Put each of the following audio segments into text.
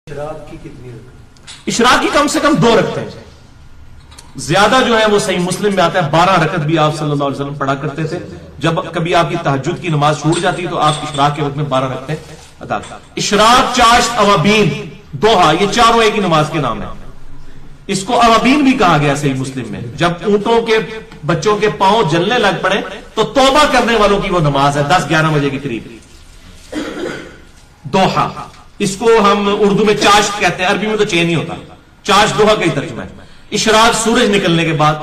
اشراق کی کتنی رکعت؟ اشراق کی کم سے کم 2 رکعتیں، زیادہ جو ہے وہ صحیح مسلم میں آتا ہے 12 رکعت بھی آپ صلی اللہ علیہ وسلم پڑھا کرتے تھے. جب کبھی آپ کی تہجد کی نماز چھوٹ جاتی تو آپ اشراق کے وقت میں 12 رکعتیں ادا کرتے. اشراق، چاشت، اوابین، دوحہ، یہ چاروں ایک ہی نماز کے نام ہیں. اس کو اوابین بھی کہا گیا صحیح مسلم میں. جب اونٹوں کے بچوں کے پاؤں جلنے لگ پڑے تو توبہ کرنے والوں کی وہ نماز ہے 10-11 بجے کے قریب. دوحہ، اس کو ہم اردو میں چاشت کہتے ہیں، عربی میں تو چین ہی ہوتا. چاشت دوحہ کا ہی ترجمہ ہے. اشراق سورج نکلنے کے بعد،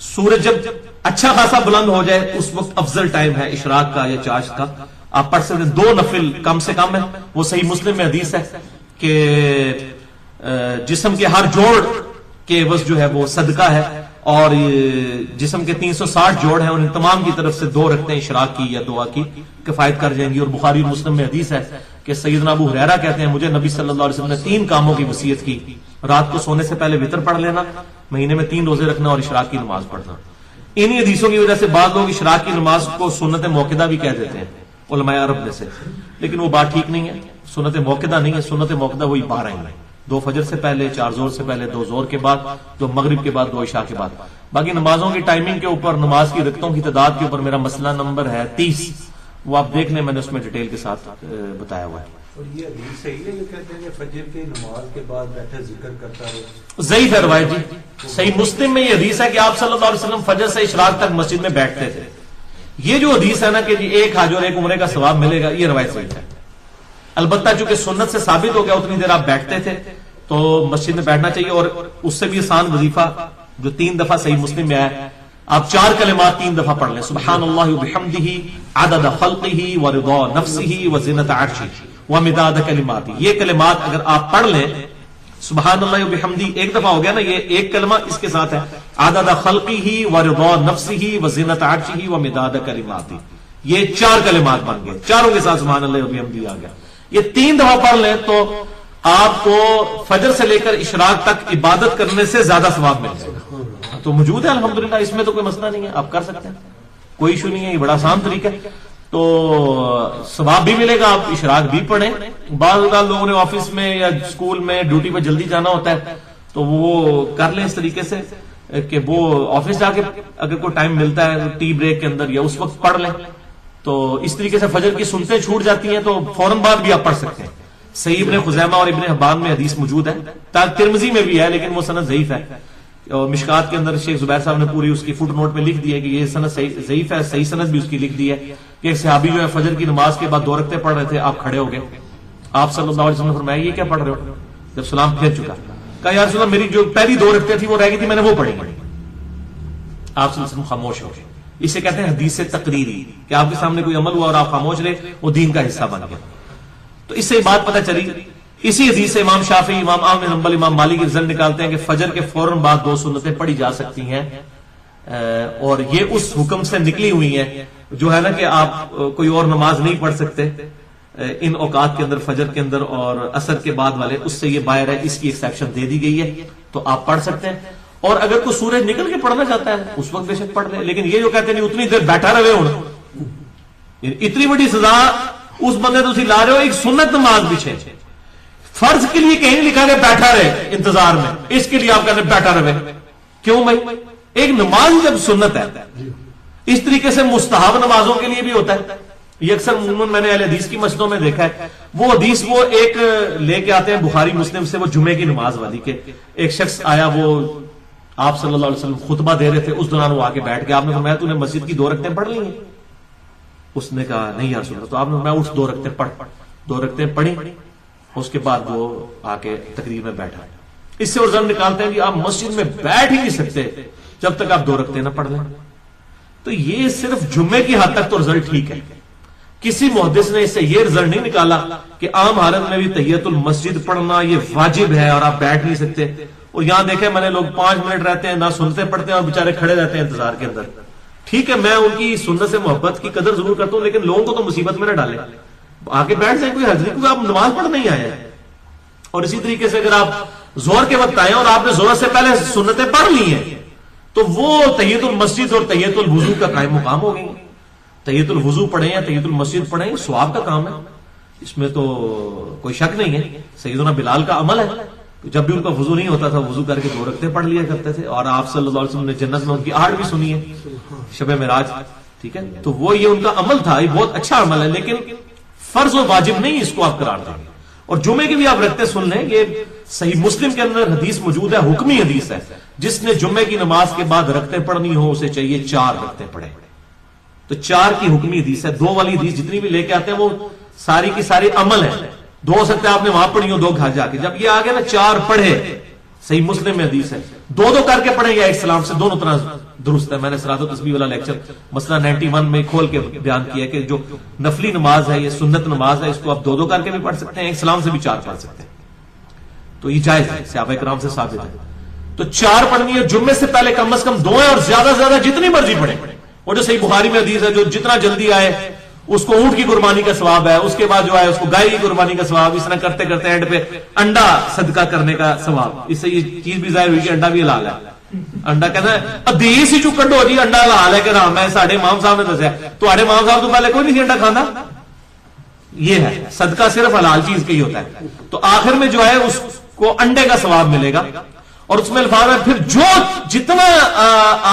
سورج جب اچھا خاصا بلند ہو جائے اس وقت افضل ٹائم ہے اشراق کا یا چاشت کا. آپ پڑھ سکتے ہیں 2 نفل کم سے کم ہے. وہ صحیح مسلم میں حدیث ہے کہ جسم کے ہر جوڑ کے عوض جو ہے وہ صدقہ ہے، اور جسم کے 360 جوڑ ہیں ان تمام کی طرف سے 2 رکعتیں اشراق کی یا دعا کی کفایت کر جائیں گی. اور بخاری اور مسلم میں حدیث ہے کہ سیدنا ابو ہریرہ کہتے ہیں مجھے نبی صلی اللہ علیہ وسلم نے 3 کاموں کی وصیت کی: رات کو سونے سے پہلے وتر پڑھ لینا، مہینے میں 3 روزے رکھنا، اور اشراق کی نماز پڑھنا. انہی حدیثوں کی وجہ سے بعض لوگ اشراق کی نماز کو سنت موقدہ بھی کہہ دیتے ہیں علماء عرب میں سے، لیکن وہ بات ٹھیک نہیں ہے. سنت موقدہ نہیں ہے، سنت موقدہ وہی 12 ہیں: 2 فجر سے پہلے، 4 زور سے پہلے، 2 زور کے بعد، 2 مغرب کے بعد، 2 عشاء کے بعد. باقی نمازوں کی ٹائمنگ کے اوپر، نماز کی رکعتوں کی تعداد کے اوپر میرا مسئلہ نمبر ہے 30، وہ آپ دیکھ لیں، میں نے اس میں ڈیٹیل کے ساتھ بتایا ہوا ہے. اور یہ حدیث صحیح ہے، یہ کہتے ہیں کہ فجر کی نماز کے بعد بیٹھے ذکر کرتا رہے؟ ضعیف ہے روایت جی. صحیح مسلم میں یہ حدیث ہے کہ آپ صلی اللہ علیہ وسلم فجر سے اشراق تک مسجد میں بیٹھتے تھے. یہ جو حدیث ہے نا کہ جی 1 حج اور 1 عمرے کا ثواب ملے گا، یہ روایت صحیح ہے. البتہ چونکہ سنت سے ثابت ہو گیا اتنی دیر آپ بیٹھتے تھے تو مسجد میں بیٹھنا چاہیے. اور اس سے بھی آسان وظیفہ جو 3 دفعہ صحیح مسلم میں آیا، آپ 4 کلمات 3 دفعہ پڑھ لیں: سبحان اللہ وبحمدہ عدد خلقہ ورضا نفسہ وزنۃ عرشہ ومداد کلماتہ. یہ کلمات اگر آپ پڑھ لیں، سبحان اللہ وبحمدہ 1 دفعہ ہو گیا نا، یہ 1 کلمہ اس کے ساتھ ہے عدد خلقہ ورضا نفسہ وزنۃ عرشہ ومداد کلماتہ. یہ 4 کلمات بن گئے، چاروں کے ساتھ سبحان اللہ وبحمدہ آ گیا. یہ 3 دفعہ پڑھ لیں تو آپ کو فجر سے لے کر اشراق تک عبادت کرنے سے زیادہ ثواب مل جائے گا. تو موجود ہے الحمدللہ، اس میں تو کوئی مسئلہ نہیں ہے، آپ کر سکتے ہیں، کوئی ایشو نہیں ہے. یہ بڑا آسان طریقہ ہے، تو ثواب بھی ملے گا، آپ اشراق بھی پڑھیں. بعض اوقات لوگوں نے آفس میں یا اسکول میں ڈیوٹی پہ جلدی جانا ہوتا ہے تو وہ کر لیں اس طریقے سے کہ وہ آفس جا کے اگر کوئی ٹائم ملتا ہے ٹی بریک کے اندر یا اس وقت پڑھ لیں. تو اس طریقے سے فجر کی سنتیں چھوٹ جاتی ہیں تو فوراً بعد بھی آپ پڑھ سکتے ہیں. صحیح ابن خزیمہ اور ابن حبان میں حدیث موجود ہے، ترمذی میں بھی ہے لیکن وہ سند ضعیف ہے. اور مشکات کے اندر شیخ زبیر صاحب نے پوری اس کی فٹ نوٹ میں لکھ دی ہے کہ یہ سند ضعیف ہے. صحیح سند بھی اس کی لکھ دی ہے کہ ایک صحابی جو ہے فجر کی نماز کے بعد 2 رکعتیں پڑھ رہے تھے، آپ کھڑے ہو گئے، آپ صلی اللہ علیہ وسلم نے فرمایا یہ کیا پڑھ رہے ہو؟ جب سلام پھیر چکا کہا یا رسول اللہ میری جو پہلی 2 رکعتیں تھی وہ رہ گئی تھی، میں نے وہ پڑھی. آپ صلی اللہ علیہ وسلم خاموش ہو گئے. اسے کہتے ہیں حدیث تقریری، کہ آپ کے سامنے کوئی عمل ہوا اور آپ خاموش رہے، وہ دین کا حصہ بن گیا. تو اس سے بات پتہ چلی. اسی حدیث سے امام شافعی، امام احمد بن حنبل، امام مالک رزق نکالتے ہیں کہ فجر کے فوراً بعد 2 سنتیں پڑھی جا سکتی ہیں. اور یہ اس حکم سے نکلی ہوئی ہیں جو ہے نا کہ آپ کوئی اور نماز نہیں پڑھ سکتے ان اوقات کے اندر، فجر کے اندر اور عصر کے بعد والے، اس سے یہ باہر ہے، اس کی ایکسیپشن دے دی گئی ہے تو آپ پڑھ سکتے ہیں. اور اگر کوئی سورج نکل کے پڑھنا چاہتا ہے اس وقت بے شک پڑھ لے. لیکن یہ جو کہتے ہیں اتنی دیر بیٹھا رہے ہوں، اتنی بڑی سزا اس بندے تو لا رہے ہو. ایک سنت نماز پیچھے فرض کے لیے کہیں لکھا کہ بیٹھا رہے انتظار میں، اس کے لیے آپ کہتے ہیں بیٹھا رہے. کیوں بھائی؟ ایک نماز جب سنت ہے، اس طریقے سے مستحب نمازوں کے لیے بھی ہوتا ہے. یہ اکثر عموماً میں نے اہل حدیث کی مسجدوں میں دیکھا ہے، وہ حدیث وہ ایک لے کے آتے ہیں بخاری مسلم سے، وہ جمعے کی نماز والی کے ایک شخص آیا، وہ آپ صلی اللہ علیہ وسلم خطبہ دے رہے تھے، اس دوران وہ آ کے بیٹھ گیا. آپ نے فرمایا تو نے مسجد کی 2 رکعتیں پڑھ لی ہیں؟ اس نے کہا نہیں یا رسول اللہ. تو آپ نے فرمایا اٹھ 2 رکعتیں پڑھ. 2 رکعتیں پڑھی، اس کے بعد وہ آ کے تقریر میں بیٹھا. اس سے رزق نکالتے ہیں کہ آپ مسجد میں بیٹھ ہی نہیں سکتے جب تک آپ 2 رکعتیں نہ پڑھ لیں. تو یہ صرف جمعے کی حد تک تو رزلٹ ٹھیک ہے. کسی محدث نے اس سے یہ رزلٹ نہیں نکالا کہ عام حالت میں بھی تحیت المسجد پڑھنا یہ واجب ہے اور آپ بیٹھ نہیں سکتے. اور یہاں دیکھیں میں نے لوگ 5 منٹ رہتے ہیں نہ سنتے پڑھتے ہیں اور بےچارے کھڑے رہتے ہیں انتظار کے اندر. ٹھیک ہے، میں ان کی سنت سے محبت کی قدر ضرور کرتا ہوں، لیکن لوگوں کو تو مصیبت میں نہ ڈالیں. آگے بیٹھ جائیں، کوئی حرج نہیں، کیونکہ آپ نماز پڑھ نہیں آئے ہیں. اور اسی طریقے سے اگر آپ زہر کے وقت آئے اور آپ نے زہر سے پہلے سنتیں پڑھ لی ہیں تو وہ تحیت المسجد اور تحیت الوضو کا قائم مقام ہو گئی. تحیت الوضو پڑھیں یا تحیت المسجد پڑھیں، ثواب کا کام ہے. اس میں تو کوئی شک نہیں ہے. سیدنا بلال کا عمل ہے, جب بھی ان کا وضو نہیں ہوتا تھا وضو کر کے 2 رکعتیں پڑھ لیا کرتے تھے, اور آپ صلی اللہ علیہ وسلم نے جنت میں ان کی آہٹ بھی سنی ہے شب معراج. ٹھیک ہے, تو وہ یہ ان کا عمل تھا, یہ بہت اچھا عمل ہے, لیکن فرض و واجب نہیں اس کو آپ قرار دیں گے. اور جمعے کی بھی آپ رکھتے سن لیں, یہ صحیح مسلم کے اندر حدیث موجود ہے, حکمی حدیث ہے, جس نے جمعے کی نماز کے بعد رکعتیں پڑھنی ہو اسے چاہیے 4 رکعتیں پڑھے. تو 4 کی حکمی حدیث ہے. 2 والی حدیث جتنی بھی لے کے آتے ہیں وہ ساری کی ساری عمل ہے. 2 ہو سکتے ہیں آپ نے وہاں پڑھی ہو 2 گھر جا کے, جب یہ آگے نا 4 پڑھے, صحیح مسلم میں حدیث ہے, 2 کر کے پڑھیں یا ایک سلام سے, دونوں طرح درست ہے. میں نے صلاۃ و تسبیح والا لیکچر مسئلہ 91 میں کھول کے بیان کیا کہ جو نفلی نماز ہے, یہ سنت نماز ہے, اس کو آپ 2 کر کے بھی پڑھ سکتے ہیں, ایک سلام سے بھی 4 پڑھ سکتے ہیں. تو یہ جائز ہے, صحابہ کرام سے ثابت ہے. تو 4 پڑھنی ہے جمعے سے پہلے, کم از کم 2 ہیں, اور زیادہ سے زیادہ جتنی مرضی پڑھیں. اور جو صحیح بخاری میں حدیث ہے, جو جتنا جلدی آئے اس کو اونٹ کی قربانی کا ثواب ہے, اس کے بعد جو ہے اس کو گائے کی قربانی کا ثواب, اس طرح کرتے کرتے اینڈ پہ انڈا صدقہ کرنے کا ثواب. اس سے یہ چیز بھی ظاہر ہوئی کہ انڈا بھی حلال ہے. انڈا کہتا ہے حدیث ہی چکن ہو جی انڈا حلال ہے کہ رام ہے, ساڈے امام صاحب نے دسیا, تمہارے امام صاحب تو پہلے کوئی نہیں انڈا کھانا. یہ ہے صدقہ صرف حلال چیز کا ہی ہوتا ہے. تو آخر میں جو ہے اس کو انڈے کا ثواب ملے گا, اور اس میں الفاظ ہے پھر جو جتنا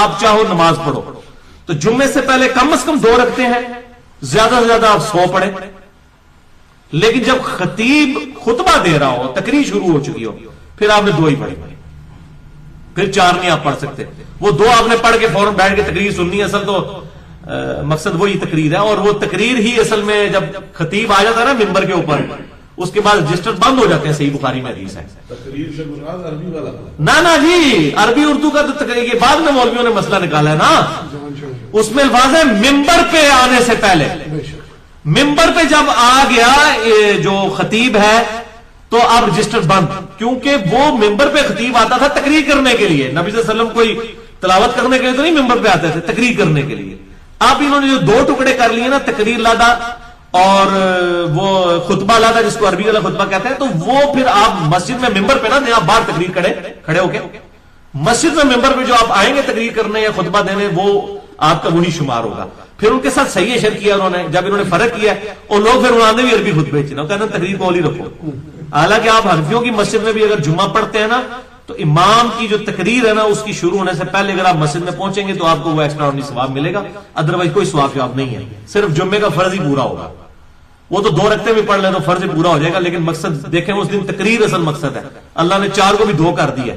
آپ چاہو نماز پڑھو. تو جمعے سے پہلے کم از کم 2 رکھتے ہیں, زیادہ سے زیادہ آپ 100 پڑھیں. لیکن جب خطیب خطبہ دے رہا ہو, تقریر شروع ہو چکی ہو, پھر آپ نے 2 ہی پڑھی, پھر 4 نہیں آپ پڑھ سکتے. وہ 2 آپ نے پڑھ کے فوراً بیٹھ کے تقریر سننی ہے. اصل تو مقصد وہی تقریر ہے, اور وہ تقریر ہی اصل میں جب خطیب آ جاتا ہے نا ممبر کے اوپر, اس کے بعد رجسٹر بند ہو جاتے ہیں. صحیح بخاری میں حدیث ہے. تقریر سے مراد عربی والا نہ جی, عربی اردو کا تو تقریر یہ بعد میں مولویوں نے مسئلہ نکالا ہے نا. اس میں الفاظ ہے ممبر پہ آنے سے پہلے. ممبر پہ جب آ گیا جو خطیب ہے تو اب رجسٹر بند, کیونکہ وہ ممبر پہ خطیب آتا تھا تقریر کرنے کے لیے. نبی صلی اللہ علیہ وسلم کوئی تلاوت کرنے کے لیے تو نہیں ممبر پہ آتے تھے, تقریر کرنے کے لیے. اب انہوں نے جو 2 ٹکڑے کر لیے نا, تقریر لادا اور وہ خطبہ لادا, جس کو عربی والا خطبہ کہتے ہیں, تو وہ پھر آپ مسجد میں ممبر پہ نا, آپ باہر تقریر کھڑے ہو کے مسجد میں ممبر پہ جو آپ آئیں گے تقریر کرنے یا خطبہ دینے, وہ آپ کا وہی شمار ہوگا. پھر ان کے ساتھ صحیح اشر کیا انہوں نے, جب انہوں نے فرق کیا, اور لوگ پھر انہوں نے بھی عربی خطبے چنا, کہتے ہیں تقریر کو اولی رکھو. حالانکہ آپ حنفیوں کی مسجد میں بھی اگر جمعہ پڑھتے ہیں نا, تو امام کی جو تقریر ہے نا اس کی شروع ہونے سے پہلے اگر آپ مسجد میں پہنچیں گے تو آپ کو وہ ایکسٹرا آرڈنری ثواب ملے گا. ادروائز کوئی ثواب جواب نہیں ہے, صرف جمعے کا فرض ہی پورا ہوگا. وہ تو 2 رکعتیں بھی پڑھ لیں تو فرض پورا ہو جائے گا, لیکن مقصد دیکھیں اس دن تقریر اصل مقصد ہے. اللہ نے 4 کو بھی 2 کر دیا.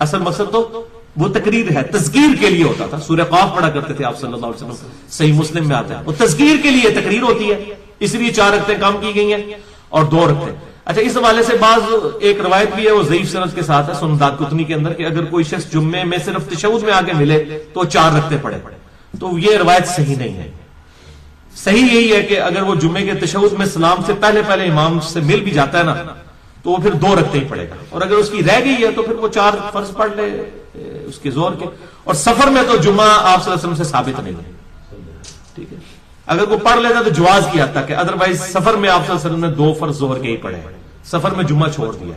اصل مقصد تو وہ تقریر ہے, تذکیر کے لیے ہوتا تھا. سورہ قاف پڑھا کرتے تھے آپ صلی اللہ علیہ وسلم, صحیح مسلم میں آتا ہے. وہ تذکیر کے لیے تقریر ہوتی ہے, اس لیے 4 رکعتیں کام کی گئی ہیں اور 2 رکعتیں. اچھا, اس حوالے سے بعض ایک روایت بھی ہے, وہ ضعیف سند کے ساتھ ہے سنن دارقطنی کے اندر, کہ اگر کوئی شخص جمعے میں صرف تشہد میں آ کے ملے تو 4 رکعتیں پڑھے. تو یہ روایت صحیح نہیں ہے. صحیح یہی ہے کہ اگر وہ جمعے کے تشہد میں سلام سے پہلے امام سے مل بھی جاتا ہے نا, تو وہ پھر 2 رکعتیں ہی پڑھے گا. اور اگر اس کی رہ گئی ہے تو پھر وہ 4 فرض پڑھ لے اس کے زور کے. اور سفر میں تو جمعہ آپ صلی اللہ علیہ وسلم سے ثابت نہیں ہے. ٹھیک ہے, اگر وہ پڑھ لیتا تو جواز کیا تھا, کہ ادروائز سفر میں آپ صلی اللہ علیہ وسلم نے 2 فرض ظہر کے ہی پڑھے, سفر میں جمعہ چھوڑ دیا.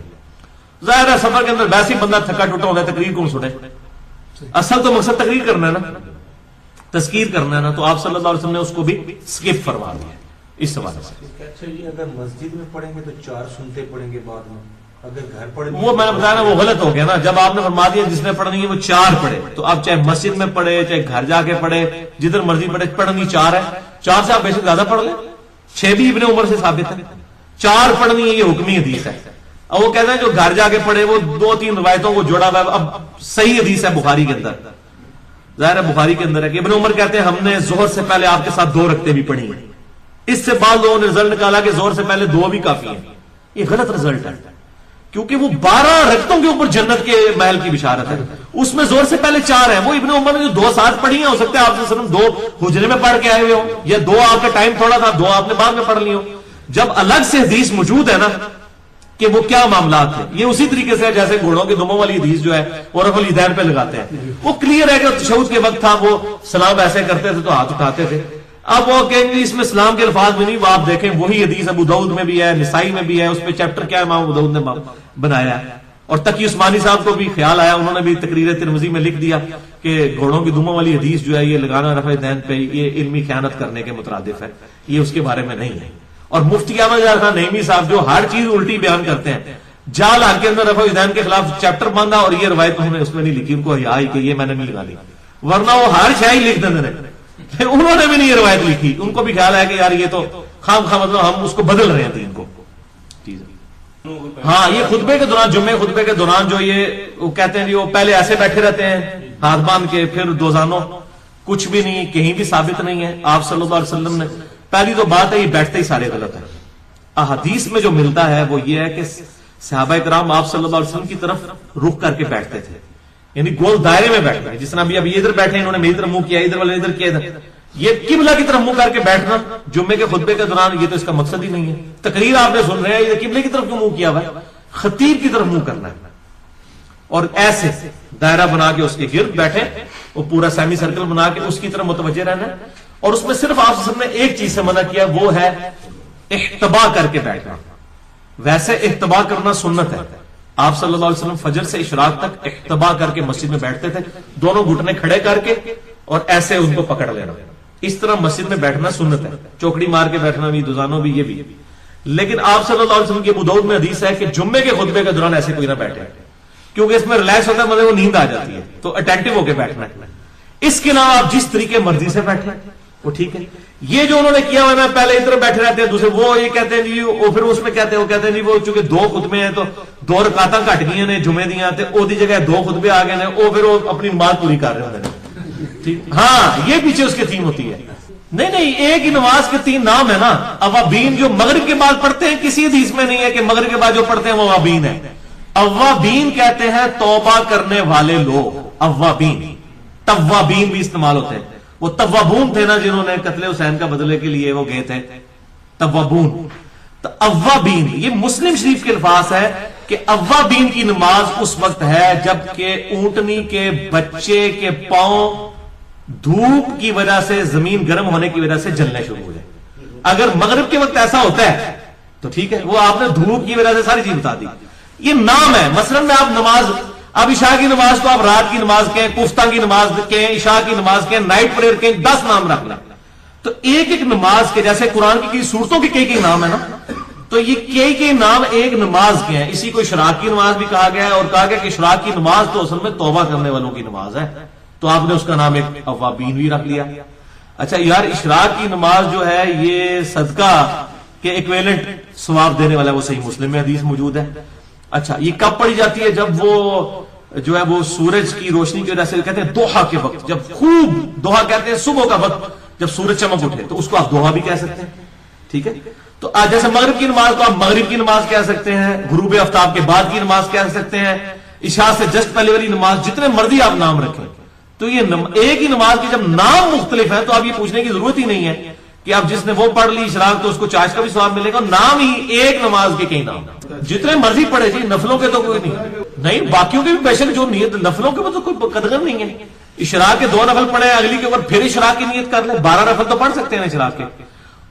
ظاہر ہے سفر کے اندر ویسے ہی بندہ تھکا ٹوٹا ہوتا ہے, تقریر کون سنے. اصل تو مقصد تقریر کرنا ہے نا, تذکیر کرنا ہے نا, تو آپ صلی اللہ علیہ وسلم نے اس کو بھی سکپ فرما دیا اس سوال سے. اچھا جی, اگر مسجد میں پڑھیں گے تو 4 سنتے پڑھیں گے بعد میں, اگر گھر پڑھیں وہ میں نے بتایا نا, وہ غلط ہو گیا نا. جب آپ نے فرما دیا جس نے پڑھنی ہے وہ 4 پڑھے, تو آپ چاہے مسجد میں پڑھے چاہے گھر جا کے پڑھے, جدھر مرضی پڑھے, پڑھنی 4 ہے. 4 سے آپ بیشک زیادہ پڑھ لیں, 6 بھی ابن عمر سے ثابت ہے. 4 پڑھنی ہے, یہ حکمی حدیث ہے. اور وہ کہتے ہیں جو گھر جا کے پڑھے وہ 2-3 روایتوں کو جوڑا ہوا. اب صحیح حدیث ہے بخاری کے اندر, ظاہر ہے بخاری کے اندر ہے کہ ابن عمر کہتے ہیں ہم نے ظہر سے پہلے آپ کے ساتھ 2 رکعتیں بھی پڑھی ہیں. اس سے بعد لوگوں نے رزلٹ نکالا کہ ظہر سے پہلے 2 بھی کافی ہیں. یہ غلط رزلٹ ہے, کیونکہ وہ 12 رکعتوں کے اوپر جنت کے محل کی بشارت ہے. اس میں ظہر سے پہلے 4 ہیں. وہ ابن عمر نے جو 2 ساتھ پڑھی ہیں, ہو سکتا ہے آپ صلی اللہ علیہ وسلم 2 حجرے میں پڑھ کے آئے ہوئے ہوں, یا 2 آپ کا ٹائم تھوڑا تھا, 2 آپ نے بعد میں پڑھ لی ہوں. جب الگ سے حدیث موجود ہے نا کہ وہ کیا معاملات ہیں, یہ اسی طریقے سے جیسے گھوڑوں کے دموں والی حدیث جو ہے وہ رفع الیدین پہ لگاتے ہیں, وہ کلیئر ہے کہ تشہد کے وقت تھا وہ سلام ایسے کرتے تھے تو ہاتھ اٹھاتے تھے. اب وہ کہیں گے اس میں سلام کے الفاظ میں نہیں, وہ آپ دیکھیں وہی حدیث ابو داؤد میں بھی ہے, نسائی میں بھی ہے, اس پہ چیپٹر کیا ہے امام ابو داؤد نے بنایا ہے. اور تقی عثمانی صاحب کو بھی خیال آیا, انہوں نے بھی تقریر ترمذی میں لکھ دیا کہ گھوڑوں کی دموں والی حدیث جو ہے یہ لگانا رفع الیدین پہ یہ علمی خیانت کرنے کے مترادف ہے, یہ اس کے بارے میں نہیں ہے. اور مفتی احمد خان نعیمی صاحب جو ہر چیز الٹی بیان کرتے ہیں، جال حق کے اندر رفع الیدین کے خلاف چیپٹر باندھا اور یہ روایت انہوں نے اس میں نہیں لکھی، ان کو حیا ہی کہ یہ میں نے نہیں لگا لی، ورنہ وہ ہر شاعری لکھ دیتے ہیں، انہوں نے بھی نہیں یہ روایت لکھی، ان کو بھی خیال ہے کہ یار یہ تو خام خواہ مطلب ہم اس کو بدل رہے ہیں دین کو. ہاں یہ خطبے کے دوران، جمعے خطبے کے دوران جو یہ وہ کہتے ہیں جی وہ پہلے ایسے بیٹھے رہتے ہیں ہاتھ باندھ کے، پھر دوزانوں کچھ بھی نہیں، کہیں بھی ثابت نہیں ہے آپ صلی اللہ علیہ وسلم نے. پہلی تو بات ہے یہ بیٹھتے ہی سارے غلط ہیں. احادیث میں جو ملتا ہے وہ یہ ہے کہ صحابہ کرام آپ صلی اللہ علیہ وسلم کی طرف رخ کر کے بیٹھتے تھے، یعنی گول دائرے میں بیٹھتے ہیں، جس طرح ابھی یہ ادھر بیٹھے انہوں نے میری طرف منہ کیا، ادھر والے ادھر کیا، ادھر یہ قبلہ کی طرف منہ کر کے بیٹھنا جمعے کے خطبے کے دوران یہ تو اس کا مقصد ہی نہیں ہے. تقریر آپ نے سن رہے ہیں، یہ قبلے کی طرف کیوں منہ کیا ہوا ہے؟ خطیب کی طرف منہ کرنا ہے اور ایسے دائرہ بنا کے اس کے گرد بیٹھے، وہ پورا سیمی سرکل بنا کے اس کی طرف متوجہ رہنا ہے. اور اس میں صرف آپ نے ایک چیز سے منع کیا، وہ ہے احتبا کر کے بیٹھنا. ویسے احتبا کرنا سنت ہے، آپ صلی اللہ علیہ وسلم فجر سے اشراق تک احتبا کر کے مسجد میں بیٹھتے تھے، دونوں گھٹنے کھڑے کر کے اور ایسے ان کو پکڑ لینا. اس طرح مسجد میں بیٹھنا سنت ہے، چوکڑی مار کے بیٹھنا بھی، دوزانوں بھی، یہ بھی. لیکن آپ صلی اللہ علیہ وسلم کی ابو داؤد میں حدیث ہے کہ جمعے کے خطبے کے دوران ایسے کوئی نہ بیٹھے، کیونکہ اس میں ریلیکس ہوتا ہے، مطلب وہ نیند آ جاتی ہے، تو اٹینٹو ہو کے بیٹھنا ہے. اس کے علاوہ آپ جس طریقے مرضی سے بیٹھیں وہ ٹھیک ہے. یہ جو انہوں نے کیا ہوا ہے پہلے ادھر بیٹھے رہتے ہیں، دوسرے وہ یہ کہتے ہیں جی، وہ پھر اس میں کہتے ہیں جی وہ چونکہ 2 خطبے ہیں تو 2 رکعتاں گھٹ گئی نے جمعے دیاں تے او دی جگہ 2 خطبے آ گئے نے، وہ پھر وہ اپنی نماز پوری کر رہے ہوتے ہیں. ٹھیک، ہاں یہ پیچھے اس کی تھیم ہوتی ہے. نہیں ایک ہی نماز کے 3 نام ہے نا. اوابین جو مغرب کے بعد پڑھتے ہیں، کسی حدیث میں نہیں ہے کہ مغرب کے بعد جو پڑھتے ہیں وہ اوابین ہے. اوابین کہتے ہیں توبہ کرنے والے لوگ، اوابین. توابین بھی استعمال ہوتے ہیں، وہ توابون تھے نا جنہوں نے قتل حسین کا بدلے کے لیے وہ گئے تھے، توابون. تو اوابین یہ مسلم شریف کے الفاظ ہے کہ اوابین کی نماز اس وقت ہے جب کہ اونٹنی کے بچے کے پاؤں دھوپ کی وجہ سے، زمین گرم ہونے کی وجہ سے جلنے شروع ہو جائے. اگر مغرب کے وقت ایسا ہوتا ہے تو ٹھیک ہے، وہ آپ نے دھوپ کی وجہ سے ساری چیز بتا دی. یہ نام ہے. مثلا میں آپ نماز، اب عشاء کی نماز کو آپ رات کی نماز کہیں، کفتہ کی نماز کہیں، عشاء کی نماز کہیں، نائٹ پریئر کہیں، 10 نام رکھ لیں. تو ایک ایک نماز کے، جیسے قرآن کی صورتوں کے کئی نام ہے نا، تو یہ کئی نام ایک نماز کے ہیں. اسی کو اشراق کی نماز بھی کہا گیا ہے، اور کہا گیا کہ اشراق کی نماز تو اصل میں توبہ کرنے والوں کی نماز ہے، تو آپ نے اس کا نام ایک اوابین بھی رکھ لیا. اچھا یار، اشراق کی نماز جو ہے یہ صدقہ کے ایکویلنٹ ثواب دینے والا ہے، وہ صحیح مسلم میں حدیث موجود ہے. اچھا یہ کب پڑھی جاتی ہے؟ جب وہ جو ہے وہ سورج کی روشنی کی وجہ سے، کہتے ہیں دوحا کے وقت، جب خوب دوحا کہتے ہیں صبح کا وقت جب سورج چمک اٹھے، تو اس کو آپ دوحا بھی کہہ سکتے ہیں. ٹھیک ہے، تو آج جیسے مغرب کی نماز کو آپ مغرب کی نماز کہہ سکتے ہیں، غروب آفتاب کے بعد کی نماز کہہ سکتے ہیں، عشاء سے جسٹ پہلے والی نماز، جتنے مرضی آپ نام رکھیں. تو یہ ایک ہی نماز کے جب نام مختلف ہیں تو آپ یہ پوچھنے کی ضرورت ہی نہیں ہے کہ آپ جس نے وہ پڑھ لی اشراق تو اس کو چاش کا بھی ثواب ملے گا. نام ہی ایک نماز کے کئی نام، جتنے مرضی پڑھے جی. نفلوں کے تو کوئی نہیں، باقیوں کے بھی بے شک جو نیت، نفلوں کے تو کوئی قدغن نہیں ہے. اشراق کے 2 نفل پڑھے، اگلی کے اوپر پھر اشراق کی نیت کر لے، 12 نفل تو پڑھ سکتے ہیں اشراق کے.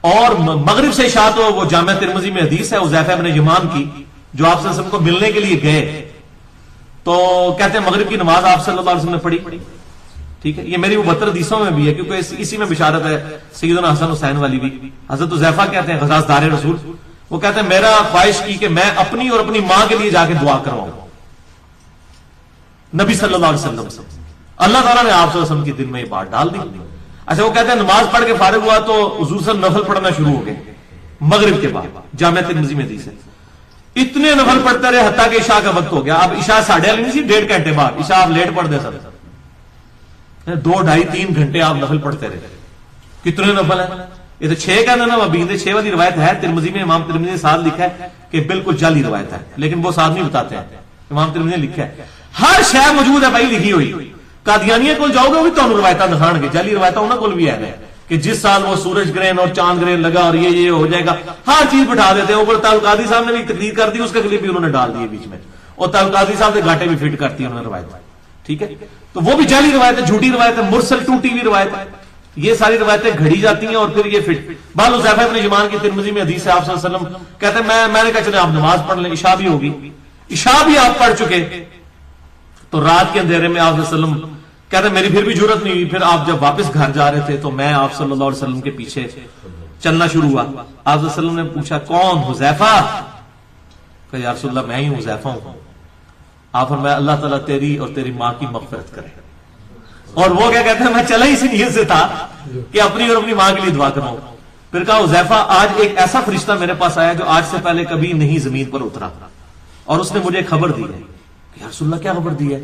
اور مغرب سے عشاء تو وہ جامع ترمذی میں حدیث ہے حذیفہ بن یمان کی، جو آپ صلی اللہ علیہ وسلم کو ملنے کے لیے گئے تو کہتے ہیں مغرب کی نماز آپ صلی اللہ علیہ وسلم نے پڑھی. ٹھیک ہے، یہ میری مبتر حدیثوں میں بھی ہے، کیونکہ اسی میں بشارت ہے سیدنا حسن حسین والی بھی. حضرت حذیفہ کہتے ہیں، غزاز دار رسول، وہ کہتے ہیں میرا خواہش کی کہ میں اپنی اور اپنی ماں کے لیے جا کے دعا کرواؤں نبی صلی اللہ علیہ وسلم سے. اللہ تعالیٰ نے آپ صلی اللہ علیہ وسلم کے دل میں یہ بات ڈال دی. اچھا وہ کہتے ہیں نماز پڑھ کے فارغ ہوا تو حضور صلی اللہ علیہ وسلم نفل پڑھنا شروع ہو گئے مغرب کے بعد. جامع ترمذی میں حدیث ہے، اتنے نفل پڑھتے رہے حتیٰ کہ عشاء کا وقت ہو گیا. اب عشاء 8:30 نہیں سی، 1.5 گھنٹے بعد عشاء آپ لیٹ پڑھ دے سر، 2 ڈھائی 3 گھنٹے آپ نفل پڑھتے رہے. کتنے نفل ہیں؟ یہ تو 6 کا نا ابین 6 والی روایت ہے ترمذی میں. امام ترمذی نے ساتھ لکھا ہے کہ بالکل جعلی روایت ہے، لیکن وہ ساتھ نہیں بتاتے ہیں. امام ترمذی نے لکھا ہے ہر شے موجود ہے بھائی لکھی ہوئی. قادیانیہ کو جاؤ گے وہ بھی تمہیں روایتاں دکھان گے، جعلی روایتاں انہوں کو بھی ہے کہ جس سال وہ سورج گرہن اور چاند گرہن لگا اور یہ ہو جائے گا، ہر چیز بٹھا دیتے ہیں. اوپر تعلق قادری صاحب نے بھی تقریر کر دی، اس کا کلپ بھی انہوں نے ڈال دیے بیچ میں، اور تعلق قادری صاحب نے گھاٹے بھی فٹ کرتی انہوں نے روایت. ٹھیک ہے، تو وہ بھی جعلی روایت ہے، جھوٹی روایت ہے، مرسل ٹوٹی ہوئی روایت ہے. یہ ساری روایتیں گھڑی جاتی ہیں اور پھر یہ فٹ. بال حذیفہ بن یمان کی ترمذی میں حدیث ہے، آپ صلی اللہ علیہ وسلم کہتے ہیں میں نے کہا چلے آپ نماز پڑھ لیں، عشاء بھی ہوگی. عشاء بھی آپ پڑھ چکے تو رات کے اندھیرے میں آپ صلی اللہ علیہ وسلم کہتے ہیں میری پھر بھی جرت نہیں ہوئی. پھر آپ جب واپس گھر جا رہے تھے تو میں آپ صلی اللہ علیہ وسلم کے پیچھے چلنا شروع ہوا. آپ صلی اللہ علیہ وسلم نے پوچھا کون؟ حذیفہ. کہ یا رسول اللہ میں ہی حذیفہ ہوں. آپ فرمایا اللہ تعالیٰ تیری اور تیری ماں کی مغفرت کرے. اور وہ کیا کہتے ہیں میں چلا ہی اسی نیت سے تھا کہ اپنی اور اپنی ماں کے لیے دعا کروں. پھر کہا حذیفہ آج ایک ایسا فرشتہ میرے پاس آیا جو آج سے پہلے کبھی نہیں زمین پر اترا, اور اس نے مجھے خبر دی ہے. یا رسول اللہ کیا خبر دی ہے؟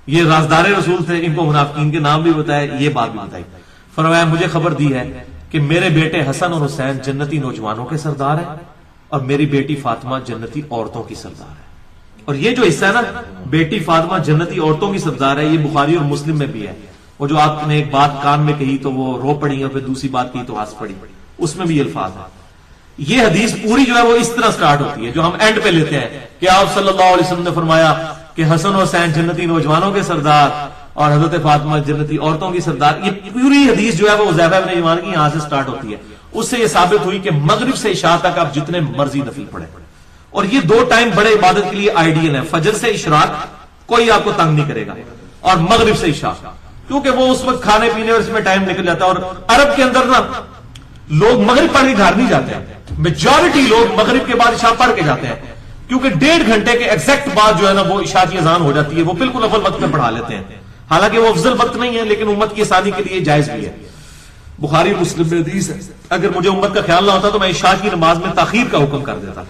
یہ رازدار رسول تھے, ان کو منافقین کے نام بھی بتائے, یہ بات بھی بتائی. فرمایا مجھے خبر دی ہے کہ میرے بیٹے حسن اور حسین جنتی نوجوانوں کے سردار ہیں, اور میری بیٹی فاطمہ جنتی عورتوں کی سردار ہے. اور یہ جو حصہ ہے نا بیٹی فاطمہ جنتی عورتوں کی سردار ہے, یہ بخاری اور مسلم میں بھی ہے. وہ جو آپ نے ایک بات کان میں کہی تو وہ رو پڑی, اور پھر دوسری بات کہی تو ہنس پڑی, اس میں بھی یہ الفاظ ہے. یہ حدیث پوری جو ہے وہ اس طرح سٹارٹ ہوتی ہے جو ہم اینڈ پہ لیتے ہیں کہ آپ صلی اللہ علیہ وسلم نے فرمایا کہ حسن و حسین جنتی نوجوانوں کے سردار اور حضرت فاطمہ جنتی عورتوں کی سردار. یہ پوری حدیث جو ہے وہ حذیفہ بن یمان کی یہاں سے سٹارٹ ہوتی ہے. اس سے یہ ثابت ہوئی کہ مغرب سے عشاء تک آپ جتنے مرضی نفل پڑھیں, اور یہ دو ٹائم بڑے عبادت کے لیے آئیڈیل ہیں. فجر سے اشراق کوئی آپ کو تنگ نہیں کرے گا, اور مغرب سے عشاء کیونکہ وہ اس وقت کھانے پینے اور اس میں ٹائم نکل جاتا ہے. اور عرب کے اندر نا لوگ مغرب پڑھ کے گھر نہیں جاتے ہیں, میجورٹی لوگ مغرب کے بعد عشاء پڑھ کے جاتے ہیں, کیونکہ 1.5 گھنٹے کے ایگزیکٹ بعد جو ہے نا وہ عشاء کی اذان ہو جاتی ہے. وہ بالکل اول وقت میں پڑھا لیتے ہیں, حالانکہ وہ افضل وقت نہیں ہے لیکن امت کی آسانی کے لیے جائز بھی ہے. بخاری مسلم میں حدیث ہے اگر مجھے امت کا خیال نہ ہوتا تو میں عشاء کی نماز میں تاخیر کا حکم کر دیتا.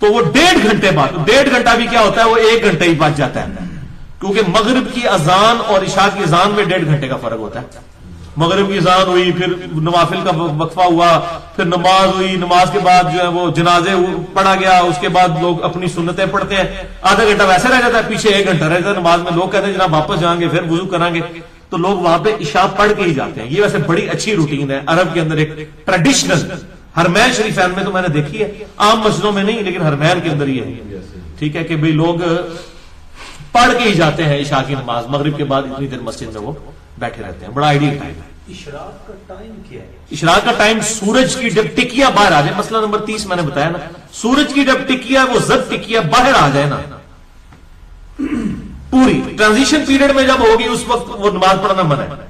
تو وہ 1.5 گھنٹے بعد, 1.5 گھنٹہ بھی کیا ہوتا ہے وہ 1 گھنٹے ہی بچ جاتا ہے, کیونکہ مغرب کی اذان اور عشاء کی اذان میں 1.5 گھنٹے کا فرق ہوتا ہے. مغرب کی اذان ہوئی, پھر نوافل کا وقفہ ہوا, پھر نماز ہوئی, نماز کے بعد جو ہے وہ جنازے پڑھا گیا, اس کے بعد لوگ اپنی سنتیں پڑھتے ہیں, آدھا گھنٹہ ویسے رہ جاتا ہے, پیچھے 1 گھنٹہ رہ جاتا ہے نماز میں. لوگ کہتے ہیں جناب واپس جائیں گے پھر وضو کریں گے, تو لوگ وہاں پہ عشاء پڑھ کے ہی جاتے ہیں. یہ ویسے بڑی اچھی روٹین ہے عرب کے اندر, ایک ٹریڈیشنل. حرمین شریفین میں تو میں نے دیکھی ہے, عام مسجدوں میں نہیں لیکن حرمین کے اندر یہ ہے, ٹھیک ہے, کہ بھئی لوگ پڑھ کے ہی جاتے ہیں عشاء کی نماز. مغرب کے بعد اتنی دیر مسجد میں وہ بیٹھے رہتے ہیں, بڑا آئیڈیل ٹائم ہے. اشراق کا ٹائم کیا ہے؟ اشراق کا ٹائم سورج کی جب ٹکیا باہر آ جائے, مسئلہ نمبر 30 میں نے بتایا نا, سورج کی جب ٹکیا وہ زد ٹکیا باہر آ جائے نا, پوری ٹرانزیشن پیریڈ میں جب ہوگی اس وقت وہ نماز پڑھنا منع ہے.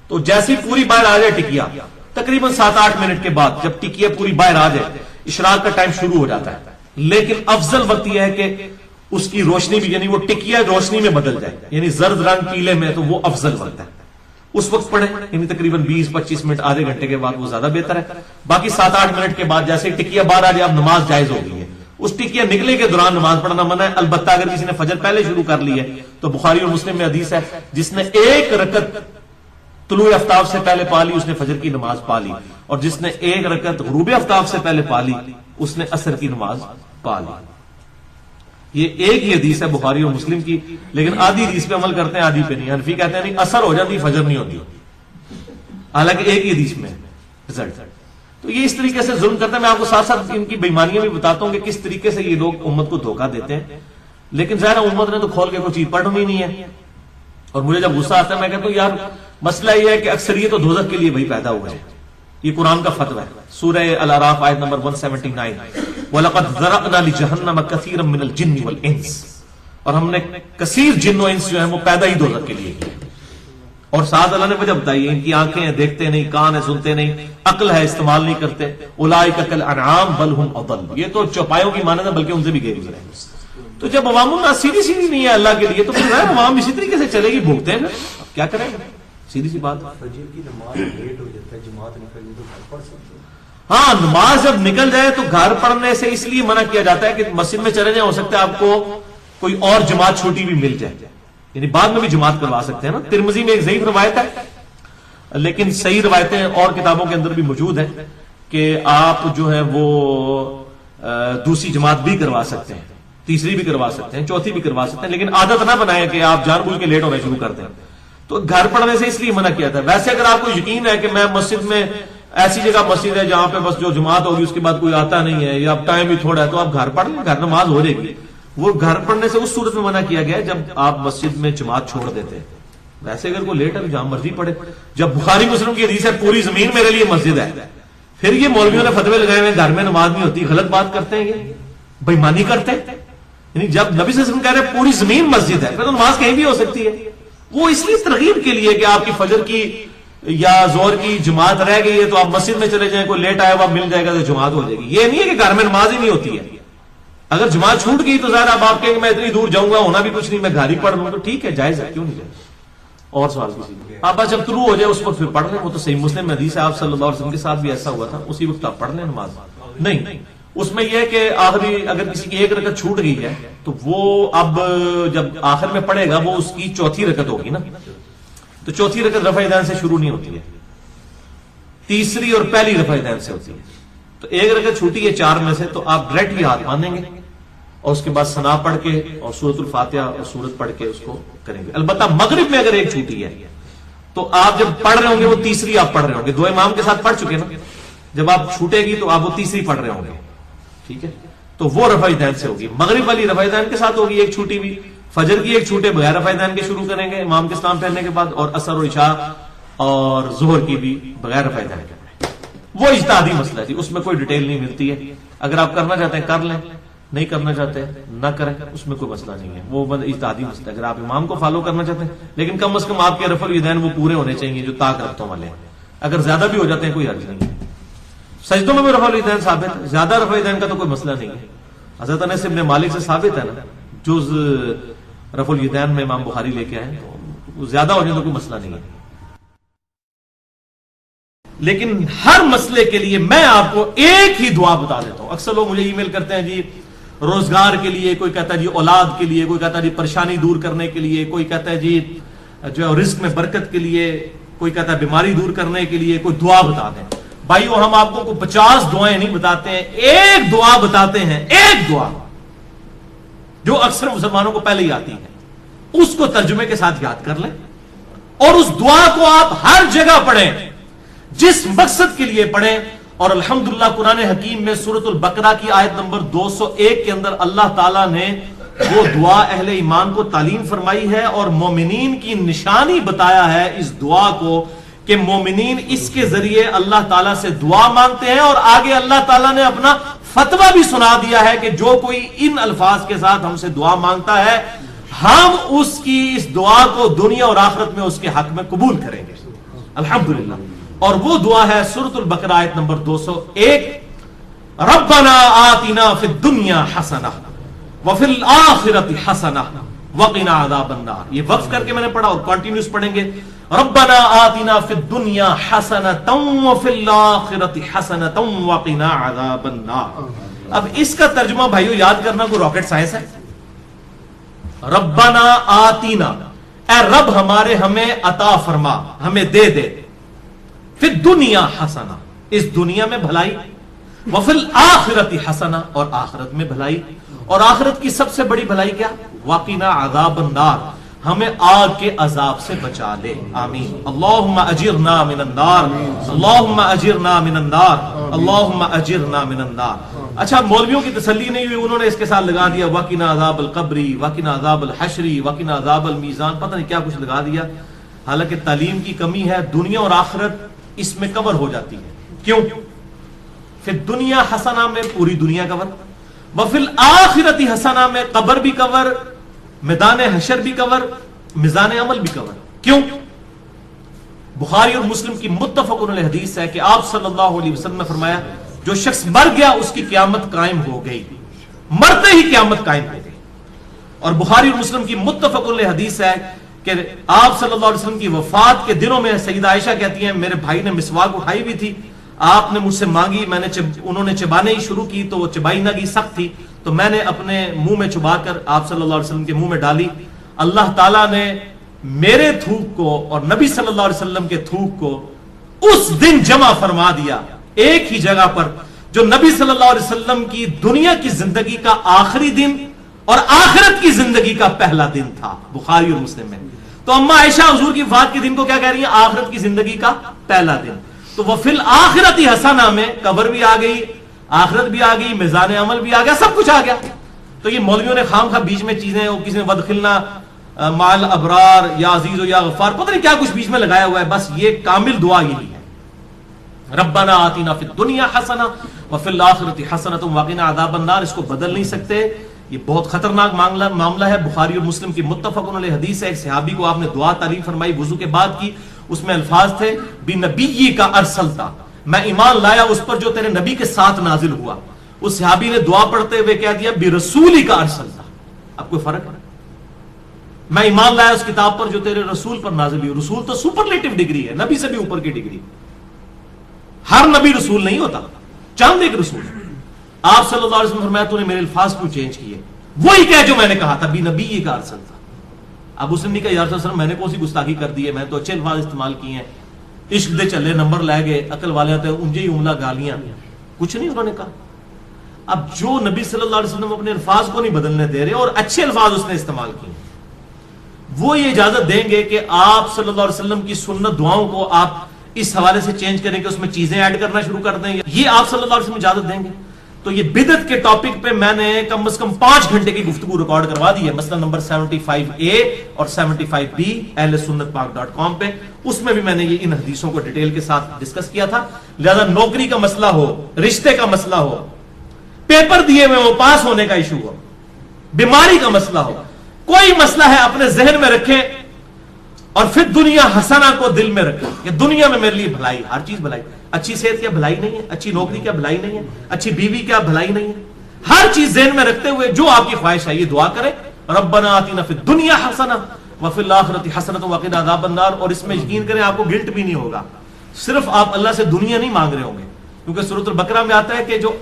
تو جیسی پوری باہر آ جائے ٹکیا, تقریباً 7-8 منٹ کے بعد جب ٹکیا پوری باہر آ جائے اشراق کا ٹائم شروع ہو جاتا ہے. لیکن افضل وقت یہ ہے کہ اس کی روشنی بھی, یعنی وہ ٹکیا روشنی میں بدل جائے, یعنی زرد رنگ پیلے میں, تو وہ افضل وقت ہے. اس وقت پڑھیں, یعنی تقریباً 20-25 منٹ, آدھے گھنٹے کے بعد وہ زیادہ بہتر ہے. باقی 7-8 منٹ کے بعد جیسے ٹکیا باہر آ جائے اب نماز جائز ہو گئی ہے. اس ٹکیا نکلے کے دوران نماز پڑھنا منع ہے. البتہ اگر کسی نے فجر پہلے شروع کر لی ہے تو بخاری اور مسلم میں حدیث ہے جس نے 1 رکعت طلوع آفتاب سے پہلے پا لی اس نے فجر کی نماز پا لی, اور جس نے 1 رکعت غروب آفتاب سے پہلے پا لی اس نے عصر کی نماز پا لی. یہ ایک ہی حدیث ہے بخاری اور مسلم کی, لیکن آدھی حدیث پہ عمل کرتے ہیں آدھی پہ نہیں. حنفی کہتے ہیں نہیں اثر ہو جاتی فجر نہیں ہوتی, حالانکہ ایک ہی حدیث میں رزلٹ. تو یہ اس طریقے سے ظلم کرتے ہیں. میں آپ کو ساتھ ساتھ ان کی بےمانیاں بھی بتاتا ہوں کہ کس طریقے سے یہ لوگ امت کو دھوکہ دیتے ہیں. لیکن ظاہر امت نے تو کھول کے کوئی چیز پڑھنی نہیں ہے. اور مجھے جب غصہ آتا ہے میں کہتا ہوں یار مسئلہ یہ ہے کہ اکثریت تو دوزخ کے لیے وہی پیدا ہوئے ہیں. یہ قرآن کا فتویٰ ہے, سورہ الاعراف آیت نمبر 179, وَلَقَدْ ذَرَأْنَا لِجَهَنَّمَ كَثِيرًا مِنَ الْجِنِّ وَالْإِنسِ, اور ہم نے کثیر جن و انس جو ہیں وہ پیدا ہی دوزخ کے لیے کیے. اور ساتھ اللہ نے وجہ بتائی ہے ان کی آنکھیں ہیں دیکھتے نہیں, کان ہے سنتے نہیں, عقل ہے استعمال نہیں کرتے. اولئک کالانعام بل هم اضل, یہ تو چوپایوں کی مانند ہے بلکہ ان سے بھی گہری گزرے. تو جب عوام الناس سیدھی سیدھی نہیں ہے اللہ کے لیے تو پھر عوام اسی طریقے سے چلے گی, بھوگتے ہیں, کیا کریں گے, سیدھی سی بات. فجر کی نماز لیٹ ہو جاتا ہے, جماعت نکل جائے تو گھر پڑھ سکتے ہیں. ہاں نماز جب نکل جائے تو گھر پڑھنے سے اس لیے منع کیا جاتا ہے کہ مسجد میں چلے جائیں, ہو سکتا ہے آپ کو کوئی اور جماعت چھوٹی بھی مل جائے, یعنی بعد میں بھی جماعت کروا سکتے ہیں نا. ترمذی میں ایک ضعیف روایت ہے لیکن صحیح روایتیں اور کتابوں کے اندر بھی موجود ہیں کہ آپ جو ہے وہ دوسری جماعت بھی کروا سکتے ہیں, تیسری بھی کروا سکتے ہیں, چوتھی بھی کروا سکتے ہیں, لیکن عادت نہ بنائیں کہ آپ جان بوجھ کے لیٹ ہونا شروع کر دیں. تو گھر پڑھنے سے اس لیے منع کیا تھا. ویسے اگر آپ کو یقین ہے کہ میں مسجد میں ایسی جگہ مسجد ہے جہاں پہ بس جو جماعت ہوگی اس کے بعد کوئی آتا نہیں ہے یا اب ٹائم بھی تھوڑا ہے تو آپ گھر پڑھ لیں, گھر نماز ہو جائے گی. وہ گھر پڑھنے سے اس صورت میں منع کیا گیا ہے جب آپ مسجد میں جماعت چھوڑ دیتے ہیں. ویسے اگر کوئی لیٹ ہے جہاں مرضی پڑھے. جب بخاری مسلم کی حدیث ہے پوری زمین میرے لیے مسجد ہے, پھر یہ مولویوں نے فتوے لگائے ہوئے گھر میں نماز نہیں ہوتی, غلط بات کرتے ہیں, یہ بےمانی کرتے ہیں. یعنی جب نبی صلی اللہ علیہ وسلم کہہ رہے ہیں پوری زمین مسجد ہے پھر تو نماز کہیں بھی ہو سکتی ہے. وہ اس لیے ترغیب کے لیے کہ آپ کی فجر کی یا زہر کی جماعت رہ گئی ہے تو آپ مسجد میں چلے جائیں, کوئی لیٹ آیا ہوا مل جائے گا تو جماعت ہو جائے گی. یہ نہیں ہے کہ گھر میں نماز ہی نہیں ہوتی ہے. اگر جماعت چھوٹ گئی تو ظاہر اب آپ کہیں کہ میں اتنی دور جاؤں گا, ہونا بھی کچھ نہیں, میں گھر ہی پڑھ لوں, تو ٹھیک ہے, جائز ہے, کیوں نہیں جائز. اور سوال کسی آپ بس جب طلوع ہو جائے اس وقت پھر پڑھ لیں, وہ تو صحیح مسلم میں حدیث ہے, آپ صلی اللہ علیہ وسلم کے ساتھ بھی ایسا ہوا تھا, اسی وقت آپ پڑھ لیں نماز. نہیں, اس میں یہ ہے کہ آخری اگر کسی کی ایک رکعت چھوٹ گئی ہے تو وہ اب جب آخر میں پڑھے گا وہ اس کی چوتھی رکعت ہوگی نا, تو چوتھی رکعت رفع یدین سے شروع نہیں ہوتی ہے, تیسری اور پہلی رفع یدین سے ہوتی ہے. تو ایک رکعت چھوٹی ہے چار میں سے, تو آپ ڈائریکٹ ہی ہاتھ باندھیں گے اور اس کے بعد ثنا پڑھ کے اور سورۃ الفاتحہ اور سورت پڑھ کے اس کو کریں گے. البتہ مغرب میں اگر ایک چھوٹی ہے تو آپ جب پڑھ رہے ہوں گے وہ تیسری آپ پڑھ رہے ہوں گے, دو امام کے ساتھ پڑھ چکے نا, جب آپ چھوٹے گی تو آپ وہ تیسری پڑھ رہے ہوں گے, ٹھیک ہے, تو وہ رفع یدین سے ہوگی. مغرب والی رفع یدین کے ساتھ ہوگی ایک چھوٹی بھی, فجر کی ایک چھوٹے بغیر رفع یدین کے شروع کریں گے امام کے سلام پھیرنے کے بعد, اور عصر اور عشاء اور ظہر کی بھی بغیر رفع یدین کے. وہ اجتہادی مسئلہ ہے, اس میں کوئی ڈیٹیل نہیں ملتی ہے. اگر آپ کرنا چاہتے ہیں کر لیں, نہیں کرنا چاہتے نہ کریں, اس میں کوئی مسئلہ نہیں ہے, وہ اجتہادی مسئلہ ہے. اگر آپ امام کو فالو کرنا چاہتے ہیں, لیکن کم از کم آپ کے رفع الیدین وہ پورے ہونے چاہیے جو طاق رفتوں والے ہیں. اگر زیادہ بھی ہو جاتے ہیں کوئی حرج نہیں ہے. سجدوں میں بھی رفع الیدین ثابت ہے, زیادہ رفع الیدین کا تو کوئی مسئلہ نہیں ہے. حضرت انس بن مالک سے ثابت ہے نا, جز رفع الیدین میں امام بخاری لے کے آئے, تو زیادہ ہو جائے تو کوئی مسئلہ نہیں ہے. لیکن ہر مسئلے کے لیے میں آپ کو ایک ہی دعا بتا دیتا ہوں. اکثر لوگ مجھے ای میل کرتے ہیں جی روزگار کے لیے, کوئی کہتا ہے جی اولاد کے لیے, کوئی کہتا ہے جی پریشانی دور کرنے کے لیے, کوئی کہتا ہے جی جو رزق میں برکت کے لیے, کوئی کہتا ہے بیماری دور کرنے کے لیے کوئی دعا بتا دیں. بھائیو ہم آپ کو 50 دعائیں نہیں بتاتے ہیں, ایک دعا بتاتے ہیں, ایک دعا جو اکثر مسلمانوں کو پہلے ہی آتی ہے, اس کو ترجمے کے ساتھ یاد کر لیں اور اس دعا کو آپ ہر جگہ پڑھیں جس مقصد کے لیے پڑھیں. اور الحمدللہ قرآن حکیم میں سورۃ البقرہ کی آیت نمبر 201 کے اندر اللہ تعالیٰ نے وہ دعا اہل ایمان کو تعلیم فرمائی ہے اور مومنین کی نشانی بتایا ہے اس دعا کو, کہ مومنین اس کے ذریعے اللہ تعالیٰ سے دعا مانگتے ہیں. اور آگے اللہ تعالیٰ نے اپنا فتویٰ بھی سنا دیا ہے کہ جو کوئی ان الفاظ کے ساتھ ہم سے دعا مانگتا ہے ہم اس کی اس دعا کو دنیا اور آخرت میں اس کے حق میں قبول کریں گے. الحمدللہ. اور وہ دعا ہے سورۃ البقرہ آیت نمبر 201, ربنا آتنا فی الدنیا حسنہ وفی الآخرۃ حسنہ وقنا عذاب النار. یہ وقف کر کے میں نے پڑھا اور کنٹینیوس پڑھیں گے. ربنا آتنا فی الدنیا حسنۃ وفی الآخرۃ حسنۃ وقنا عذاب النار. اب اس کا ترجمہ بھائیو یاد کرنا کوئی راکٹ سائنس ہے. ربنا آتینا, اے رب ہمارے ہمیں عطا فرما, ہمیں دے دے, فی الدنیا حسنہ, اس دنیا میں بھلائی, وفی الآخرۃ حسنہ, اور آخرت میں بھلائی. اور آخرت کی سب سے بڑی بھلائی کیا؟ وقنا عذاب النار, ہمیں آگ کے عذاب سے بچا لے. آمین. اللہم اجرنا من النار, اللہم اجرنا من النار, اللہم اجرنا من النار. اچھا مولویوں کی تسلی نہیں ہوئی, انہوں نے اس کے ساتھ لگا دیا وقنا عذاب القبری, وقنا عذاب الحشری, وقنا عذاب المیزان, پتہ نہیں کیا کچھ لگا دیا. حالانکہ تعلیم کی کمی ہے. دنیا اور آخرت اس میں کور ہو جاتی ہے. کیوں؟ پھر دنیا حسنہ میں پوری دنیا کور, وفی الآخرۃ حسنہ میں قبر بھی کور, میدان حشر بھی کور, میزان عمل بھی کور. کیوں؟ بخاری اور مسلم کی متفق علیہ حدیث ہے کہ آپ صلی اللہ علیہ وسلم نے فرمایا جو شخص مر گیا اس کی قیامت قائم ہو گئی, مرتے ہی قیامت قائم ہو گئی. اور بخاری اور مسلم کی متفق علیہ حدیث ہے کہ آپ صلی اللہ علیہ وسلم کی وفات کے دنوں میں سیدہ عائشہ کہتی ہیں میرے بھائی نے مسواک اٹھائی بھی تھی, آپ نے مجھ سے مانگی, میں نے انہوں نے چبانے ہی شروع کی تو وہ چبائی نہ گئی, سخت تھی, تو میں نے اپنے منہ میں چبا کر آپ صلی اللہ علیہ وسلم کے منہ میں ڈالی. اللہ تعالیٰ نے میرے تھوک کو اور نبی صلی اللہ علیہ وسلم کے تھوک کو اس دن جمع فرما دیا ایک ہی جگہ پر, جو نبی صلی اللہ علیہ وسلم کی دنیا کی زندگی کا آخری دن اور آخرت کی زندگی کا پہلا دن تھا. بخاری اور مسلم میں. تو اما عائشہ حضور کی وفات کے دن کو کیا کہہ رہی ہیں؟ آخرت کی زندگی کا پہلا دن. تو وہ فی الآخرۃ حسنہ میں قبر بھی آ گئی, آخرت بھی آ گئی, میزان عمل بھی آ گیا, سب کچھ آ گیا. تو یہ مولویوں نے خام خواہ بیچ میں چیزیں, وہ کسی نے ودخلنا مال ابرار یا عزیز و یا غفار, پتہ نہیں کیا کچھ بیچ میں لگایا ہوا ہے. بس یہ کامل دعا یہی ہے, ربنا آتنا فی الدنیا حسنہ وفی الآخرۃ حسنۃ وقنا عذاب النار. اس کو بدل نہیں سکتے, یہ بہت خطرناک معاملہ ہے. بخاری اور مسلم کی متفق علیہ حدیث ہے, ایک صحابی کو آپ نے دعا تعلیم فرمائی وضو کے بعد کی, اس میں الفاظ تھے بنبی کا ارسلتا، میں ایمان لایا اس پر جو تیرے نبی کے ساتھ نازل ہوا. اس صحابی نے دعا پڑھتے ہوئے کہہ دیا برسولی کا ارسلتا. اب کوئی فرق ہے؟ میں ایمان لایا اس کتاب پر جو تیرے رسول پر نازل ہوئی. رسول تو سپرلیٹو ڈگری ہے، نبی سے بھی اوپر کی ڈگری. ہر نبی رسول نہیں ہوتا، چند ایک رسول. آپ صلی اللہ علیہ وسلم فرمایا تو نے میرے الفاظ کیوں چینج کیے؟ وہی کہہ جو میں نے کہا تھا بنبی کا ارسلتا. اب اس نے نہیں کہا یا رسول اللہ میں نے کون سی گستاخی کر دی ہے، میں تو اچھے الفاظ استعمال کیے ہیں، عشق دے چلے نمبر لے گئے، عقل والے ہوتے انجے ہی عملہ گالیاں. کچھ نہیں انہوں نے کہا. اب جو نبی صلی اللہ علیہ وسلم اپنے الفاظ کو نہیں بدلنے دے رہے اور اچھے الفاظ اس نے استعمال کیے، وہ یہ اجازت دیں گے کہ آپ صلی اللہ علیہ وسلم کی سنت دعاؤں کو آپ اس حوالے سے چینج کریں کہ اس میں چیزیں ایڈ کرنا شروع کر دیں، یہ آپ صلی اللہ علیہ وسلم اجازت دیں گے؟ تو یہ بدعت کے ٹاپک پہ میں نے کم از کم 5 گھنٹے کی گفتگو ریکارڈ کروا دی ہے، مثلا نمبر 75A اور 75B اہل سنت پاک.com پہ. اس میں بھی میں نے یہ ان حدیثوں کو ڈیٹیل کے ساتھ ڈسکس کیا تھا. لہذا نوکری کا مسئلہ ہو، رشتے کا مسئلہ ہو، پیپر دیے میں وہ پاس ہونے کا ایشو ہو، بیماری کا مسئلہ ہو، کوئی مسئلہ ہے اپنے ذہن میں رکھیں اور پھر دنیا حسنہ کو دل میں رکھیں کہ دنیا میں میرے لیے بھلائی، ہر چیز بھلائی. اچھی صحت کیا بھلائی نہیں ہے؟ اچھی نوکری کیا بھلائی نہیں ہے؟ اچھی بیوی کیا بھلائی نہیں ہے؟ ہر چیز ذہن میں رکھتے ہوئے جو آپ کی خواہش ہے یہ دعا کریں، ربنا آتنا فی الدنیا حسنہ وفی الآخرۃ حسنۃ وقنا عذاب النار. اور اس میں یقین کریں آپ کو گلٹ بھی نہیں ہوگا. صرف آپ اللہ سے دنیا نہیں مانگ رہے ہوں گے، کیونکہ سورۃ البقرہ میں آتا ہے کہ جو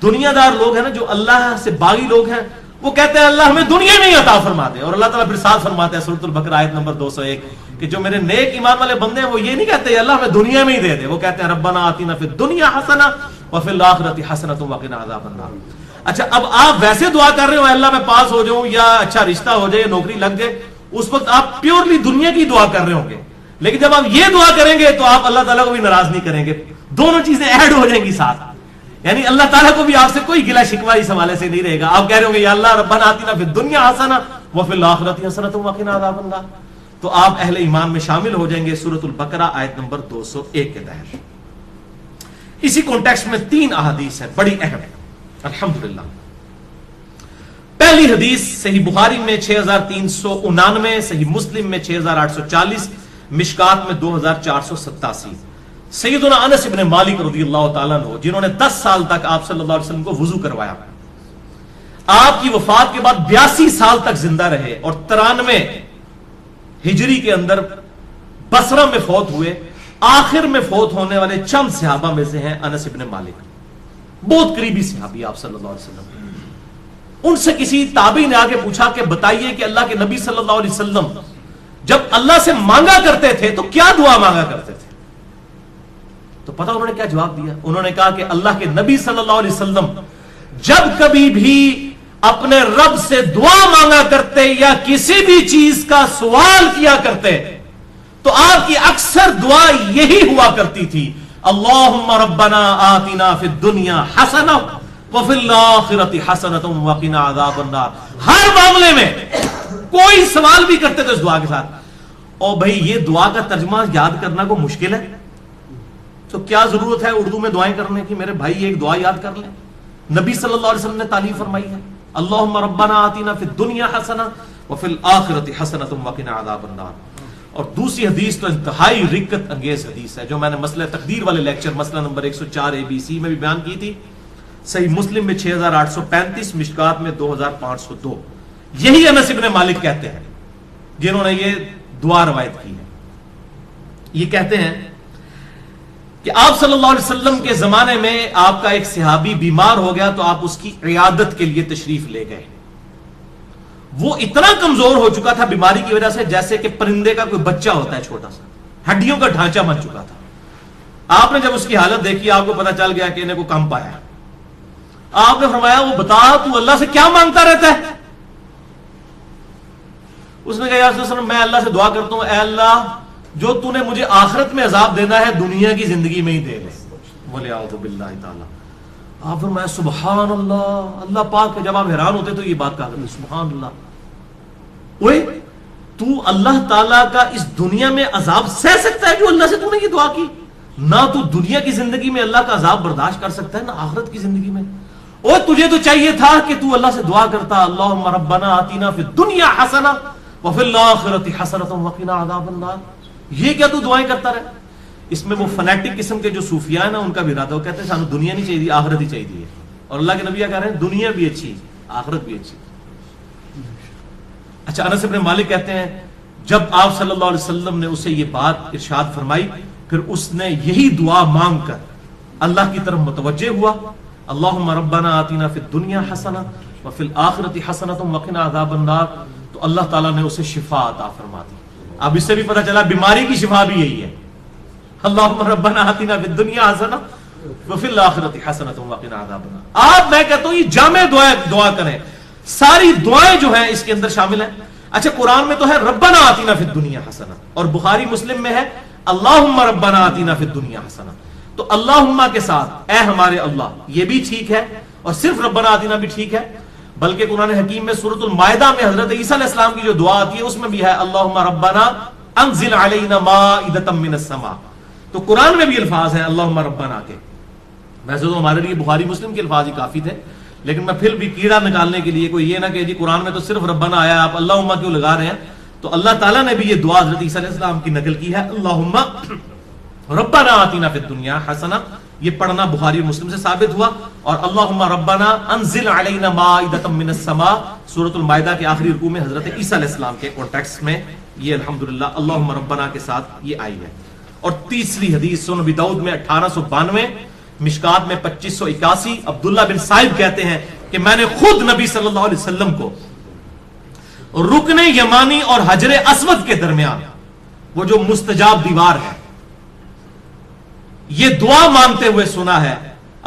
دنیا دار لوگ ہیں نا، جو اللہ سے باغی لوگ ہیں، وہ کہتے ہیں اللہ ہمیں دنیا میں ہی عطا فرما دے. اور اللہ تعالیٰ پھر ساتھ فرماتا ہے سورۃ البقرہ آیت نمبر 201 کہ جو میرے نیک ایمان والے بندے ہیں وہ یہ نہیں کہتے اللہ ہمیں دنیا میں ہی دے دے، وہ کہتے ہیں ربنا آتنا فی الدنیا حسنہ وفی الآخرۃ حسنۃ وقنا عذاب النار. اچھا اب آپ ویسے دعا کر رہے ہو اللہ میں پاس ہو جاؤں یا اچھا رشتہ ہو جائے یا نوکری لگ جائے، اس وقت آپ پیورلی دنیا کی دعا کر رہے ہوں گے. لیکن جب آپ یہ دعا کریں گے تو آپ اللہ تعالیٰ کو بھی ناراض نہیں کریں گے، دونوں چیزیں ایڈ ہو جائیں گی ساتھ. یعنی اللہ تعالیٰ کو بھی آپ سے کوئی گلہ شکوہ اس حوالے سے نہیں رہے گا. آپ کہہ رہے ہوں گے یا اللہ ربنا آتنا فی الدنیا حسنہ وفی الآخرۃ حسنۃ وقنا عذاب النار، تو آپ اہل ایمان میں شامل ہو جائیں گے سورۃ البقرہ آیت نمبر 201 کے تحت. اسی کانٹیکسٹ میں 3 احادیث ہیں بڑی اہم الحمدللہ. پہلی حدیث صحیح بخاری میں 6399، صحیح مسلم میں 6840، مشکات میں 2487. سیدنا انس ابن مالک رضی اللہ تعالیٰ عنہ جنہوں نے 10 سال تک آپ صلی اللہ علیہ وسلم کو وضو کروایا، آپ کی وفات کے بعد 82 سال تک زندہ رہے اور 93 ہجری کے اندر بصرہ میں فوت ہوئے. آخر میں فوت ہونے والے چند صحابہ میں سے ہیں انس ابن مالک، بہت قریبی صحابی آپ صلی اللہ علیہ وسلم. ان سے کسی تابعی نے آگے پوچھا کہ بتائیے کہ اللہ کے نبی صلی اللہ علیہ وسلم جب اللہ سے مانگا کرتے تھے تو کیا دعا مانگا کرتے تھے؟ تو پتہ انہوں نے کیا جواب دیا؟ انہوں نے کہا کہ اللہ کے نبی صلی اللہ علیہ وسلم جب کبھی بھی اپنے رب سے دعا مانگا کرتے یا کسی بھی چیز کا سوال کیا کرتے تو آپ کی اکثر دعا یہی ہوا کرتی تھی، اللہم ربنا آتنا فی الدنیا حسنہ وفی الآخرۃ حسنۃ وقنا عذاب النار. ہر معاملے میں کوئی سوال بھی کرتے تھے اس دعا کے ساتھ. اور بھائی یہ دعا کا ترجمہ یاد کرنا کو مشکل ہے تو کیا ضرورت ہے اردو میں دعائیں کرنے کی؟ میرے بھائی ایک دعا یاد کر لیں، نبی صلی اللہ علیہ وسلم نے تعلیم فرمائی ہے، اللہم ربنا آتنا فی الدنیا حسنہ وفی الآخرۃ حسنۃ وقنا عذاب النار. اور دوسری حدیث تو انتہائی رکت انگیز حدیث ہے جو میں نے مسئلہ تقدیر والے لیکچر مسئلہ نمبر 104 ABC میں بھی بیان کی تھی. صحیح مسلم میں 6835، مشکات میں 2502. یہی انس ابن مالک کہتے ہیں جنہوں نے یہ دعا روایت کی ہے. یہ کہتے ہیں کہ آپ صلی اللہ علیہ وسلم کے زمانے میں آپ کا ایک صحابی بیمار ہو گیا تو آپ اس کی عیادت کے لیے تشریف لے گئے. وہ اتنا کمزور ہو چکا تھا بیماری کی وجہ سے جیسے کہ پرندے کا کوئی بچہ ہوتا ہے چھوٹا سا، ہڈیوں کا ڈھانچہ بن چکا تھا. آپ نے جب اس کی حالت دیکھی آپ کو پتا چل گیا کہ انہیں کو کم پایا. آپ نے فرمایا وہ بتا تو اللہ سے کیا مانگتا رہتا ہے؟ اس نے کہا یا رسول اللہ میں اللہ سے دعا کرتا ہوں اے اللہ جو تو نے مجھے آخرت میں عذاب دینا ہے دنیا کی زندگی میں ہی دے لے. بولے اعوذ باللہ تعالی. آپ فرمایا سبحان اللہ، اللہ پاک ہے. جب آپ حیران ہوتے تو یہ بات کہا کرتے سبحان اللہ. اوے تو اللہ تعالیٰ کا اس دنیا میں عذاب سہ سکتا ہے جو اللہ سے تو نے یہ دعا کی؟ نہ تو دنیا کی زندگی میں اللہ کا عذاب برداشت کر سکتا ہے نہ آخرت کی زندگی میں. اور تجھے تو چاہیے تھا کہ تو اللہ سے دعا کرتا اللہم ربنا آتنا فی الدنیا حسنہ وفی الآخرۃ حسنۃ وقنا عذاب النار. یہ کیا تو دعائیں کرتا رہے؟ اس میں وہ فنیٹک قسم کے جو صوفیاء ہیں نا ان کا بھی ارادہ، وہ کہتے ہیں سانو دنیا نہیں چاہیے، آخرت ہی چاہیے. اور اللہ کے نبی کیا کہہ رہے ہیں؟ دنیا بھی اچھی آخرت بھی اچھی. اچھا، انس بن مالک کہتے ہیں جب آپ صلی اللہ علیہ وسلم نے اسے یہ بات ارشاد فرمائی، پھر اس نے یہی دعا مانگ کر اللہ کی طرف متوجہ ہوا، اللہم ربنا آتنا فی الدنیا حسنہ وفی الآخرۃ حسنۃ وقنا عذاب النار. تو اللہ تعالیٰ نے اسے شفا عطا فرما دی. اب اس سے بھی پتہ چلا بیماری کی شفا بھی یہی ہے، اللہم ربنا آتنا فی الدنیا حسنہ وفی الآخرۃ حسنۃ وقنا عذاب النار. آپ میں کہتا ہوں یہ جامع دعا کریں، ساری دعائیں جو ہیں اس کے اندر شامل ہیں. اچھا، قرآن میں تو ہے ربنا آتنا فی الدنیا حسنہ، اور بخاری مسلم میں ہے اللہم ربنا آتنا فی الدنیا حسنہ. تو اللہم کے ساتھ اے ہمارے اللہ یہ بھی ٹھیک ہے، اور صرف ربنا آتنا بھی ٹھیک ہے، بلکہ قرآن حکیم میں سورۃ المائدہ میں حضرت عیسیٰ علیہ السلام کی جو دعا آتی ہے اس میں بھی ہے اللہم ربنا انزل علینا مائدۃ من السماء. تو قرآن میں بھی الفاظ ہیں اللہم ربنا کے. ویسے تو ہمارے لیے بخاری مسلم کے الفاظ ہی کافی تھے، لیکن میں پھر بھی کیڑا نکالنے کے لیے کوئی یہ نہ کہ جی قرآن میں تو صرف ربنا آیا آپ اللہم کیوں لگا رہے ہیں، تو اللہ تعالیٰ نے بھی یہ دعا حضرت عیسیٰ علیہ السلام کی نقل کی ہے اللہم ربنا آتنا فی الدنیا حسنہ. یہ پڑھنا بخاری اور مسلم سے ثابت ہوا. اور اللہم ربنا انزل علینا مائدۃ من السماء سورۃ المائدہ کے آخری رکوع میں حضرت عیسیٰ علیہ السلام کے کانٹیکسٹ میں یہ الحمدللہ اللہم ربنا کے ساتھ یہ آئی ہے. اور تیسری حدیث سنن ابی داؤد میں 1892، مشکات میں 2581، عبداللہ بن صائب کہتے ہیں کہ میں نے خود نبی صلی اللہ علیہ وسلم کو رکن یمانی اور حجر اسود کے درمیان وہ جو مستجاب دیوار ہے یہ دعا مانگتے ہوئے سنا ہے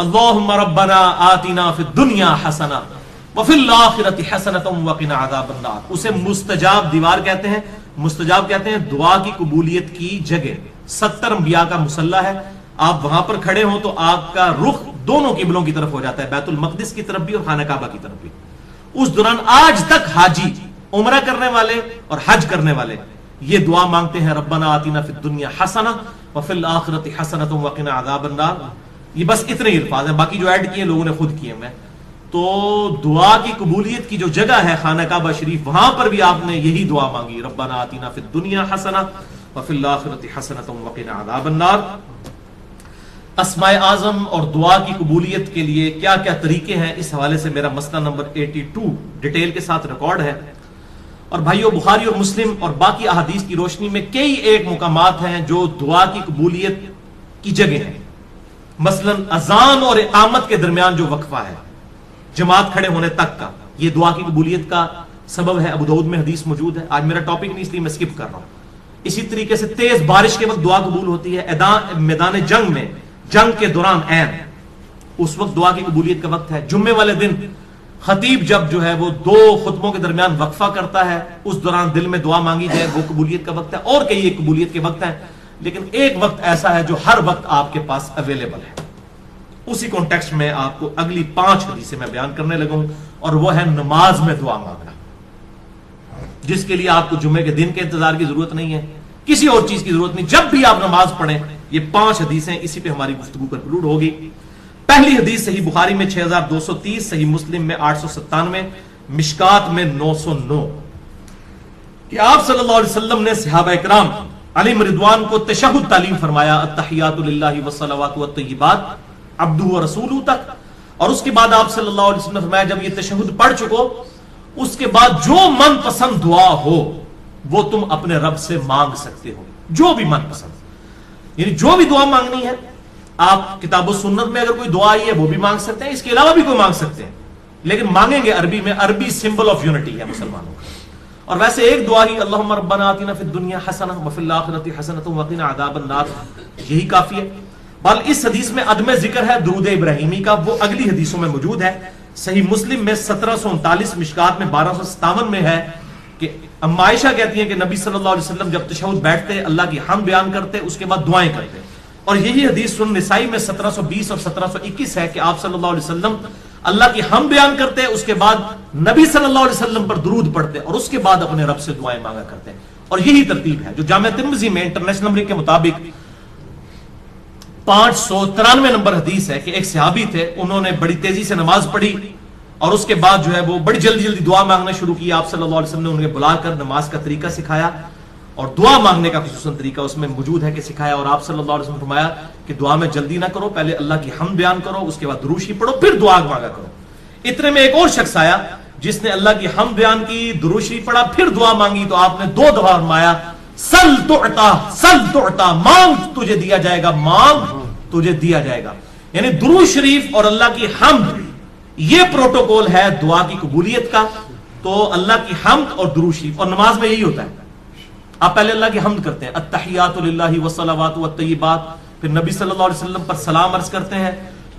اللہم ربنا آتنا فی الدنیا حسنہ وفی الآخرۃ حسنۃ وقنا عذاب النار. اسے مستجاب دیوار کہتے ہیں. مستجاب کہتے ہیں دعا کی قبولیت کی جگہ. 70 انبیاء کا مصلی ہے، آپ وہاں پر کھڑے ہوں تو آپ کا رخ دونوں قبلوں کی طرف ہو جاتا ہے، بیت المقدس کی طرف بھی اور خانہ کعبہ کی طرف بھی. اس دوران آج تک حاجی، عمرہ کرنے والے اور حج کرنے والے یہ دعا مانگتے ہیں ربنا آتنا فی الدنیا حسنہ وفی الآخرۃ حسنۃ وقنا عذاب النار. یہ بس اتنے ہی الفاظ ہیں، باقی جو ایڈ کیے لوگوں نے خود کیے میں. تو دعا کی قبولیت کی جو جگہ ہے خانہ کعبہ شریف، وہاں پر بھی آپ نے یہی دعا مانگی ربنا آتنا فی الدنیا حسنہ وفی الآخرۃ حسنۃ وقنا عذاب النار. اسماء اعظم اور دعا کی قبولیت کے لیے کیا کیا طریقے ہیں، اس حوالے سے میرا مسئلہ نمبر 82 ڈیٹیل کے ساتھ ریکارڈ ہے. اور بھائیو، بخاری اور مسلم اور باقی احادیث کی روشنی میں کئی ایک مقامات ہیں جو دعا کی قبولیت کی جگہ ہیں. مثلا اذان اور اقامت کے درمیان جو وقفہ ہے جماعت کھڑے ہونے تک کا، یہ دعا کی قبولیت کا سبب ہے. ابو داؤد میں حدیث موجود ہے. آج میرا ٹاپک نہیں اس لیے میں سکپ کر رہا ہوں. اسی طریقے سے تیز بارش کے وقت دعا قبول ہوتی ہے. میدان جنگ میں، جنگ کے دوران عین، اس وقت دعا کی قبولیت کا وقت ہے. جمعے والے دن خطیب جب جو ہے وہ 2 خطبوں کے درمیان وقفہ کرتا ہے، اس دوران دل میں دعا مانگی جائے، وہ قبولیت کا وقت ہے. اور کئی ایک قبولیت کے وقت ہیں، لیکن ایک وقت ایسا ہے جو ہر وقت آپ کے پاس اویلیبل ہے. اسی کانٹیکسٹ میں آپ کو اگلی 5 حدیثیں میں بیان کرنے لگا ہوں، اور وہ ہے نماز میں دعا مانگنا، جس کے لیے آپ کو جمعے کے دن کے انتظار کی ضرورت نہیں ہے، کسی اور چیز کی ضرورت نہیں. جب بھی آپ نماز پڑھیں یہ 5 حدیثیں اسی پہ ہماری گفتگو کنکلوڈ ہوگی. پہلی حدیث صحیح بخاری میں 6230، صحیح مسلم میں 897، مشکات میں 909، کہ آپ صلی اللہ علیہ وسلم نے صحابہ اکرام علیہم رضوان کو تشہد تعلیم فرمایا، التحیات للہ والصلوات والطیبات عبدہ ورسولہ تک. اور اس کے بعد آپ صلی اللہ علیہ وسلم نے فرمایا جب یہ تشہد پڑھ چکو، اس کے بعد جو من پسند دعا ہو وہ تم اپنے رب سے مانگ سکتے ہو، جو بھی من پسند، یعنی جو بھی دعا مانگنی ہے. آپ کتاب و سنت میں اگر کوئی دعا آئی ہے وہ بھی مانگ سکتے ہیں، اس کے علاوہ بھی کوئی مانگ سکتے ہیں، لیکن مانگیں گے عربی میں. عربی سمبل آف یونٹی ہے مسلمانوں کا. اور ویسے ایک دعا ہی اللہم ربنا آتنا فی الدنیا حسنہ وفی الآخرۃ حسنۃ وقنا عذاب النار، یہی کافی ہے. بل اس حدیث میں عدم ذکر ہے درود ابراہیمی کا، وہ اگلی حدیثوں میں موجود ہے. صحیح مسلم میں 1739، مشکات میں 1257 میں ہے کہ اما عائشہ کہتی ہیں کہ نبی صلی اللہ علیہ وسلم جب تشہد بیٹھتے اللہ کی حمد بیان کرتے، اس کے بعد دعائیں کرتے. اور یہی حدیث سنن نسائی میں 1720 اور 1721 ہے کہ آپ صلی اللہ علیہ وسلم اللہ کی حمد بیان کرتے، اس کے بعد نبی صلی اللہ علیہ وسلم پر درود پڑھتے، اور اس کے بعد اپنے رب سے دعائیں مانگا کرتے. اور یہی ترتیب ہے جو جامع ترمذی میں انٹرنیشنل نمبر کے مطابق 593 نمبر حدیث ہے کہ ایک صحابی تھے، انہوں نے بڑی تیزی سے نماز پڑھی اور اس کے بعد جو ہے وہ بڑی جلدی جلدی دعا مانگنا شروع کی. آپ صلی اللہ علیہ وسلم نے انہیں بلا کر نماز کا طریقہ سکھایا اور دعا مانگنے کا خصوصاً طریقہ اس میں موجود ہے کہ سکھایا، اور آپ صلی اللہ علیہ وسلم نے فرمایا کہ دعا میں جلدی نہ کرو، پہلے اللہ کی حمد بیان کرو، اس کے بعد دروشی پڑھو، پھر دعا مانگا کرو۔ اتنے میں ایک اور شخص آیا جس نے اللہ کی حمد بیان کی، دروشی پڑھا، پھر دعا مانگی، تو آپ نے 2 دفعہ فرمایا سل تعطا، سل تعطا، مانگ تجھے دیا جائے گا، مانگ تجھے دیا جائے گا۔ یعنی درود شریف اور اللہ کی حمد یہ پروٹوکول ہے دعا کی قبولیت کا۔ تو اللہ کی حمد اور درود شریف، اور نماز میں یہی ہوتا ہے، آپ پہلے اللہ کی حمد کرتے ہیں، التحیات للہ والصلوات والطیبات، پھر نبی صلی اللہ علیہ وسلم پر سلام عرض کرتے ہیں،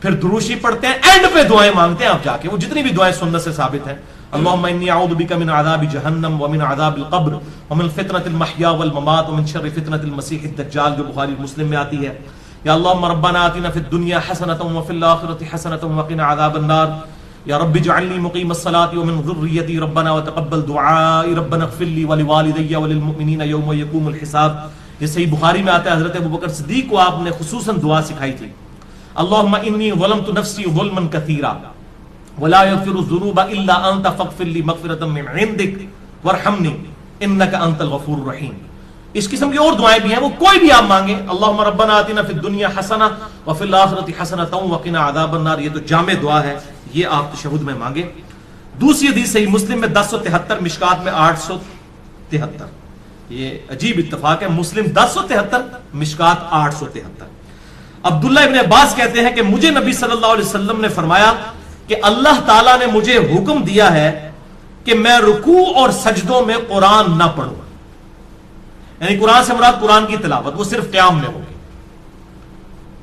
پھر درود شریف پڑھتے ہیں، اینڈ پہ دعائیں مانگتے ہیں آپ جا کے، وہ جتنی بھی دعائیں سنت سے ثابت ہیں، اللہم انی اعوذ بک من عذاب جہنم ومن عذاب القبر ومن فتنة المحیا والممات ومن شر فتنة المسیح الدجال، جو بخاری مسلم میں آتی ہے، یا اللہم ربنا آتنا فی الدنیا حسنۃ وفی الآخرۃ حسنۃ وقنا عذاب النار، یا رب اجعلنی مقیم الصلاۃ ومن ذریتی ربنا وتقبل دعائی ربنا اغفر لی ولوالدی وللمؤمنین یوم یقوم الحساب۔ یہ صحیح بخاری میں آتا ہے، حضرت ابوبکر صدیق کو آپ نے خصوصاً دعا سکھائی تھی، اللہم انی ظلمت نفسی ظلما کثیرا ولا یغفر الذنوب الا انت فاغفر لی مغفرۃ من عندک وارحمنی انک انت الغفور الرحیم۔ اس قسم کی اور دعائیں بھی ہیں، وہ کوئی بھی آپ مانگیں، اللہم ربنا آتنا فی الدنیا حسنہ وفی الآخرۃ حسنۃ وقنا عذاب النار، یہ تو جامع دعا ہے، یہ آپ تشہد میں مانگیں۔ دوسری حدیث صحیح مسلم میں 1073، مشکات میں 873، یہ عجیب اتفاق ہے، مسلم 1073، مشکات 873۔ عبداللہ ابن عباس کہتے ہیں کہ مجھے نبی صلی اللہ علیہ وسلم نے فرمایا کہ اللہ تعالیٰ نے مجھے حکم دیا ہے کہ میں رکوع اور سجدوں میں قرآن نہ پڑھوں، یعنی قرآن سے مراد قرآن کی تلاوت، وہ صرف قیام میں ہوگی،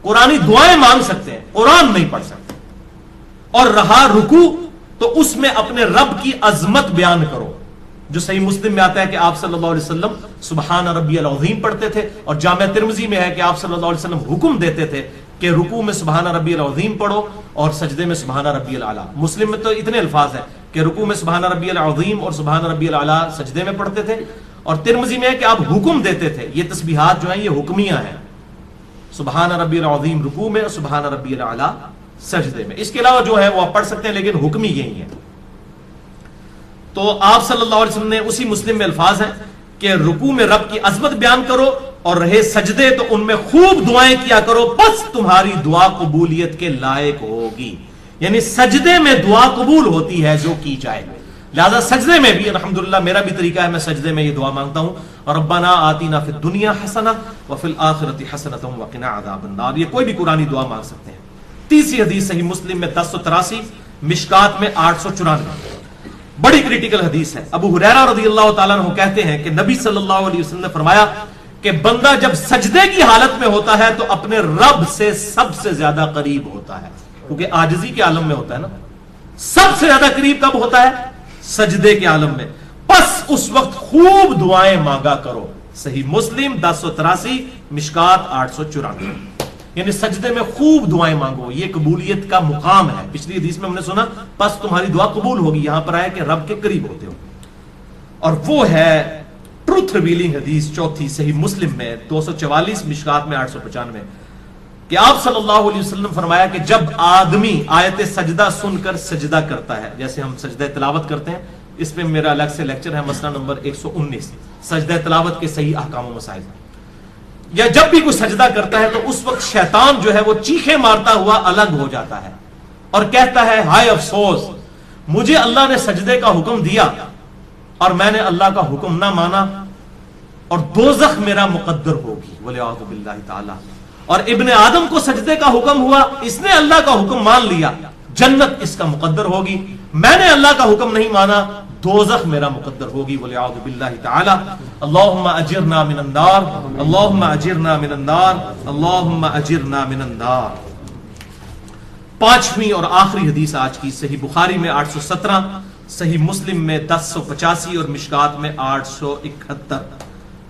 قرآنی دعائیں مانگ سکتے ہیں، قرآن نہیں پڑھ سکتے۔ اور رہا رکوع تو اس میں اپنے رب کی عظمت بیان کرو، جو صحیح مسلم میں آتا ہے کہ آپ صلی اللہ علیہ وسلم سبحان ربی العظیم پڑھتے تھے، اور جامع ترمذی میں ہے کہ آپ صلی اللہ علیہ وسلم حکم دیتے تھے کہ رکوع میں سبحان ربی العظیم پڑھو اور سجدے میں سبحان ربی الاعلیٰ۔ مسلم میں تو اتنے الفاظ ہیں کہ رکوع میں سبحان ربی العظیم اور سبحان ربی الاعلیٰ سجدے میں پڑھتے تھے، اور ترمذی میں ہے کہ آپ حکم دیتے تھے۔ یہ تسبیحات جو ہیں یہ حکمیہ ہیں، سبحان ربی العظیم رکوع میں اور سبحان ربی الاعلیٰ سجدے میں، اس کے علاوہ جو ہے وہ آپ پڑھ سکتے ہیں، لیکن حکمی یہی ہے۔ تو آپ صلی اللہ علیہ وسلم نے اسی مسلم میں الفاظ ہیں کہ رکوع میں رب کی عظمت بیان کرو، اور رہے سجدے تو ان میں خوب دعائیں کیا کرو، بس تمہاری دعا قبولیت کے لائق ہوگی۔ یعنی سجدے میں دعا قبول ہوتی ہے جو کی جائے، لہذا سجدے میں بھی الحمدللہ میرا بھی طریقہ ہے، میں سجدے میں یہ دعا مانگتا ہوں، ربنا آتینا فی الدنیا حسنہ وفی الآخرۃ حسنۃ وقنا عذاب النار۔ یہ کوئی بھی قرآنی دعا مانگ سکتے ہیں۔ تیسری حدیث صحیح مسلم میں 1083، مشکات میں 894، بڑی کریٹیکل حدیث ہے۔ ابو ہریرہ رضی اللہ تعالیٰ عنہ کہتے ہیں کہ نبی صلی اللہ علیہ وسلم نے فرمایا کہ بندہ جب سجدے کی حالت میں ہوتا ہے تو اپنے رب سے سب سے زیادہ قریب ہوتا ہے، کیونکہ عاجزی کے عالم میں ہوتا ہے نا، سب سے زیادہ قریب کب ہوتا ہے؟ سجدے کے عالم میں، بس اس وقت خوب دعائیں مانگا کرو۔ صحیح مسلم 1083، مشکات 894، یعنی سجدے میں خوب دعائیں مانگو، یہ قبولیت کا مقام ہے۔ پچھلی حدیث میں ہم نے سنا پس تمہاری دعا قبول ہوگی، یہاں پر آیا کہ رب کے قریب ہوتے ہو، اور وہ ہے ٹروتھ ریویلنگ حدیث چوتھی صحیح مسلم میں 244، مشکات میں 895، کہ آپ صلی اللہ علیہ وسلم فرمایا کہ جب آدمی آیت سجدہ سن کر سجدہ کرتا ہے، جیسے ہم سجدہ تلاوت کرتے ہیں، اس پہ میرا الگ سے لیکچر ہے، مسئلہ نمبر 119، سجدہ تلاوت کے صحیح احکام و مسائل، یا جب بھی کوئی سجدہ کرتا ہے تو اس وقت شیطان جو ہے وہ چیخیں مارتا ہوا الگ ہو جاتا ہے اور کہتا ہے ہائے افسوس، مجھے اللہ نے سجدے کا حکم دیا اور میں نے اللہ کا حکم نہ مانا، اور دوزخ میرا مقدر ہوگی والعیاذ باللہ تعالی، اور ابن آدم کو سجدے کا حکم ہوا، اس نے اللہ کا حکم مان لیا، جنت اس کا مقدر ہوگی، میں نے اللہ کا حکم نہیں مانا، دوزخ میرا مقدر ہوگی والعیاذ باللہ تعالی۔ اللہم اجرنا من النار، اللہم اجرنا من النار، اللہم اجرنا من النار۔ پانچویں اور آخری حدیث آج کی، صحیح بخاری میں 817، صحیح مسلم میں 1085 اور مشکات میں 871۔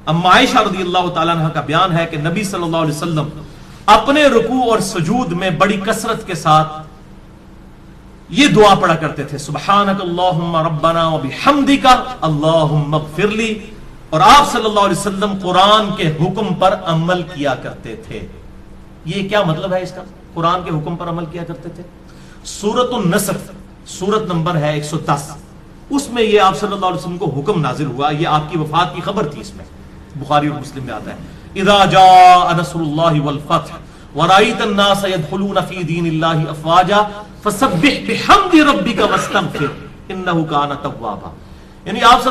اما عائشہ رضی اللہ تعالیٰ عنہ کا بیان ہے کہ نبی صلی اللہ علیہ وسلم اپنے رکوع اور سجود میں بڑی کثرت کے ساتھ یہ دعا پڑھا کرتے تھے، سبحانک اللہم ربنا وبحمدک اللہم اغفر لی، اور آپ صلی اللہ علیہ وسلم قرآن کے حکم پر عمل کیا کرتے تھے۔ یہ کیا مطلب ہے اس کا؟ قرآن کے حکم پر عمل کیا کرتے تھے۔ سورۃ النصر، سورت نمبر ہے 110، اس میں یہ آپ صلی اللہ علیہ وسلم کو حکم نازل ہوا، یہ آپ کی وفات کی خبر تھی اس میں، بخاری اور مسلم میں آتا ہے اذا جاء نصر اللہ والفتح ورأيت الناس يدخلون في دين الله افواجا فسبح بحمد ربك واستغفر انه كان توابا. یعنی آپ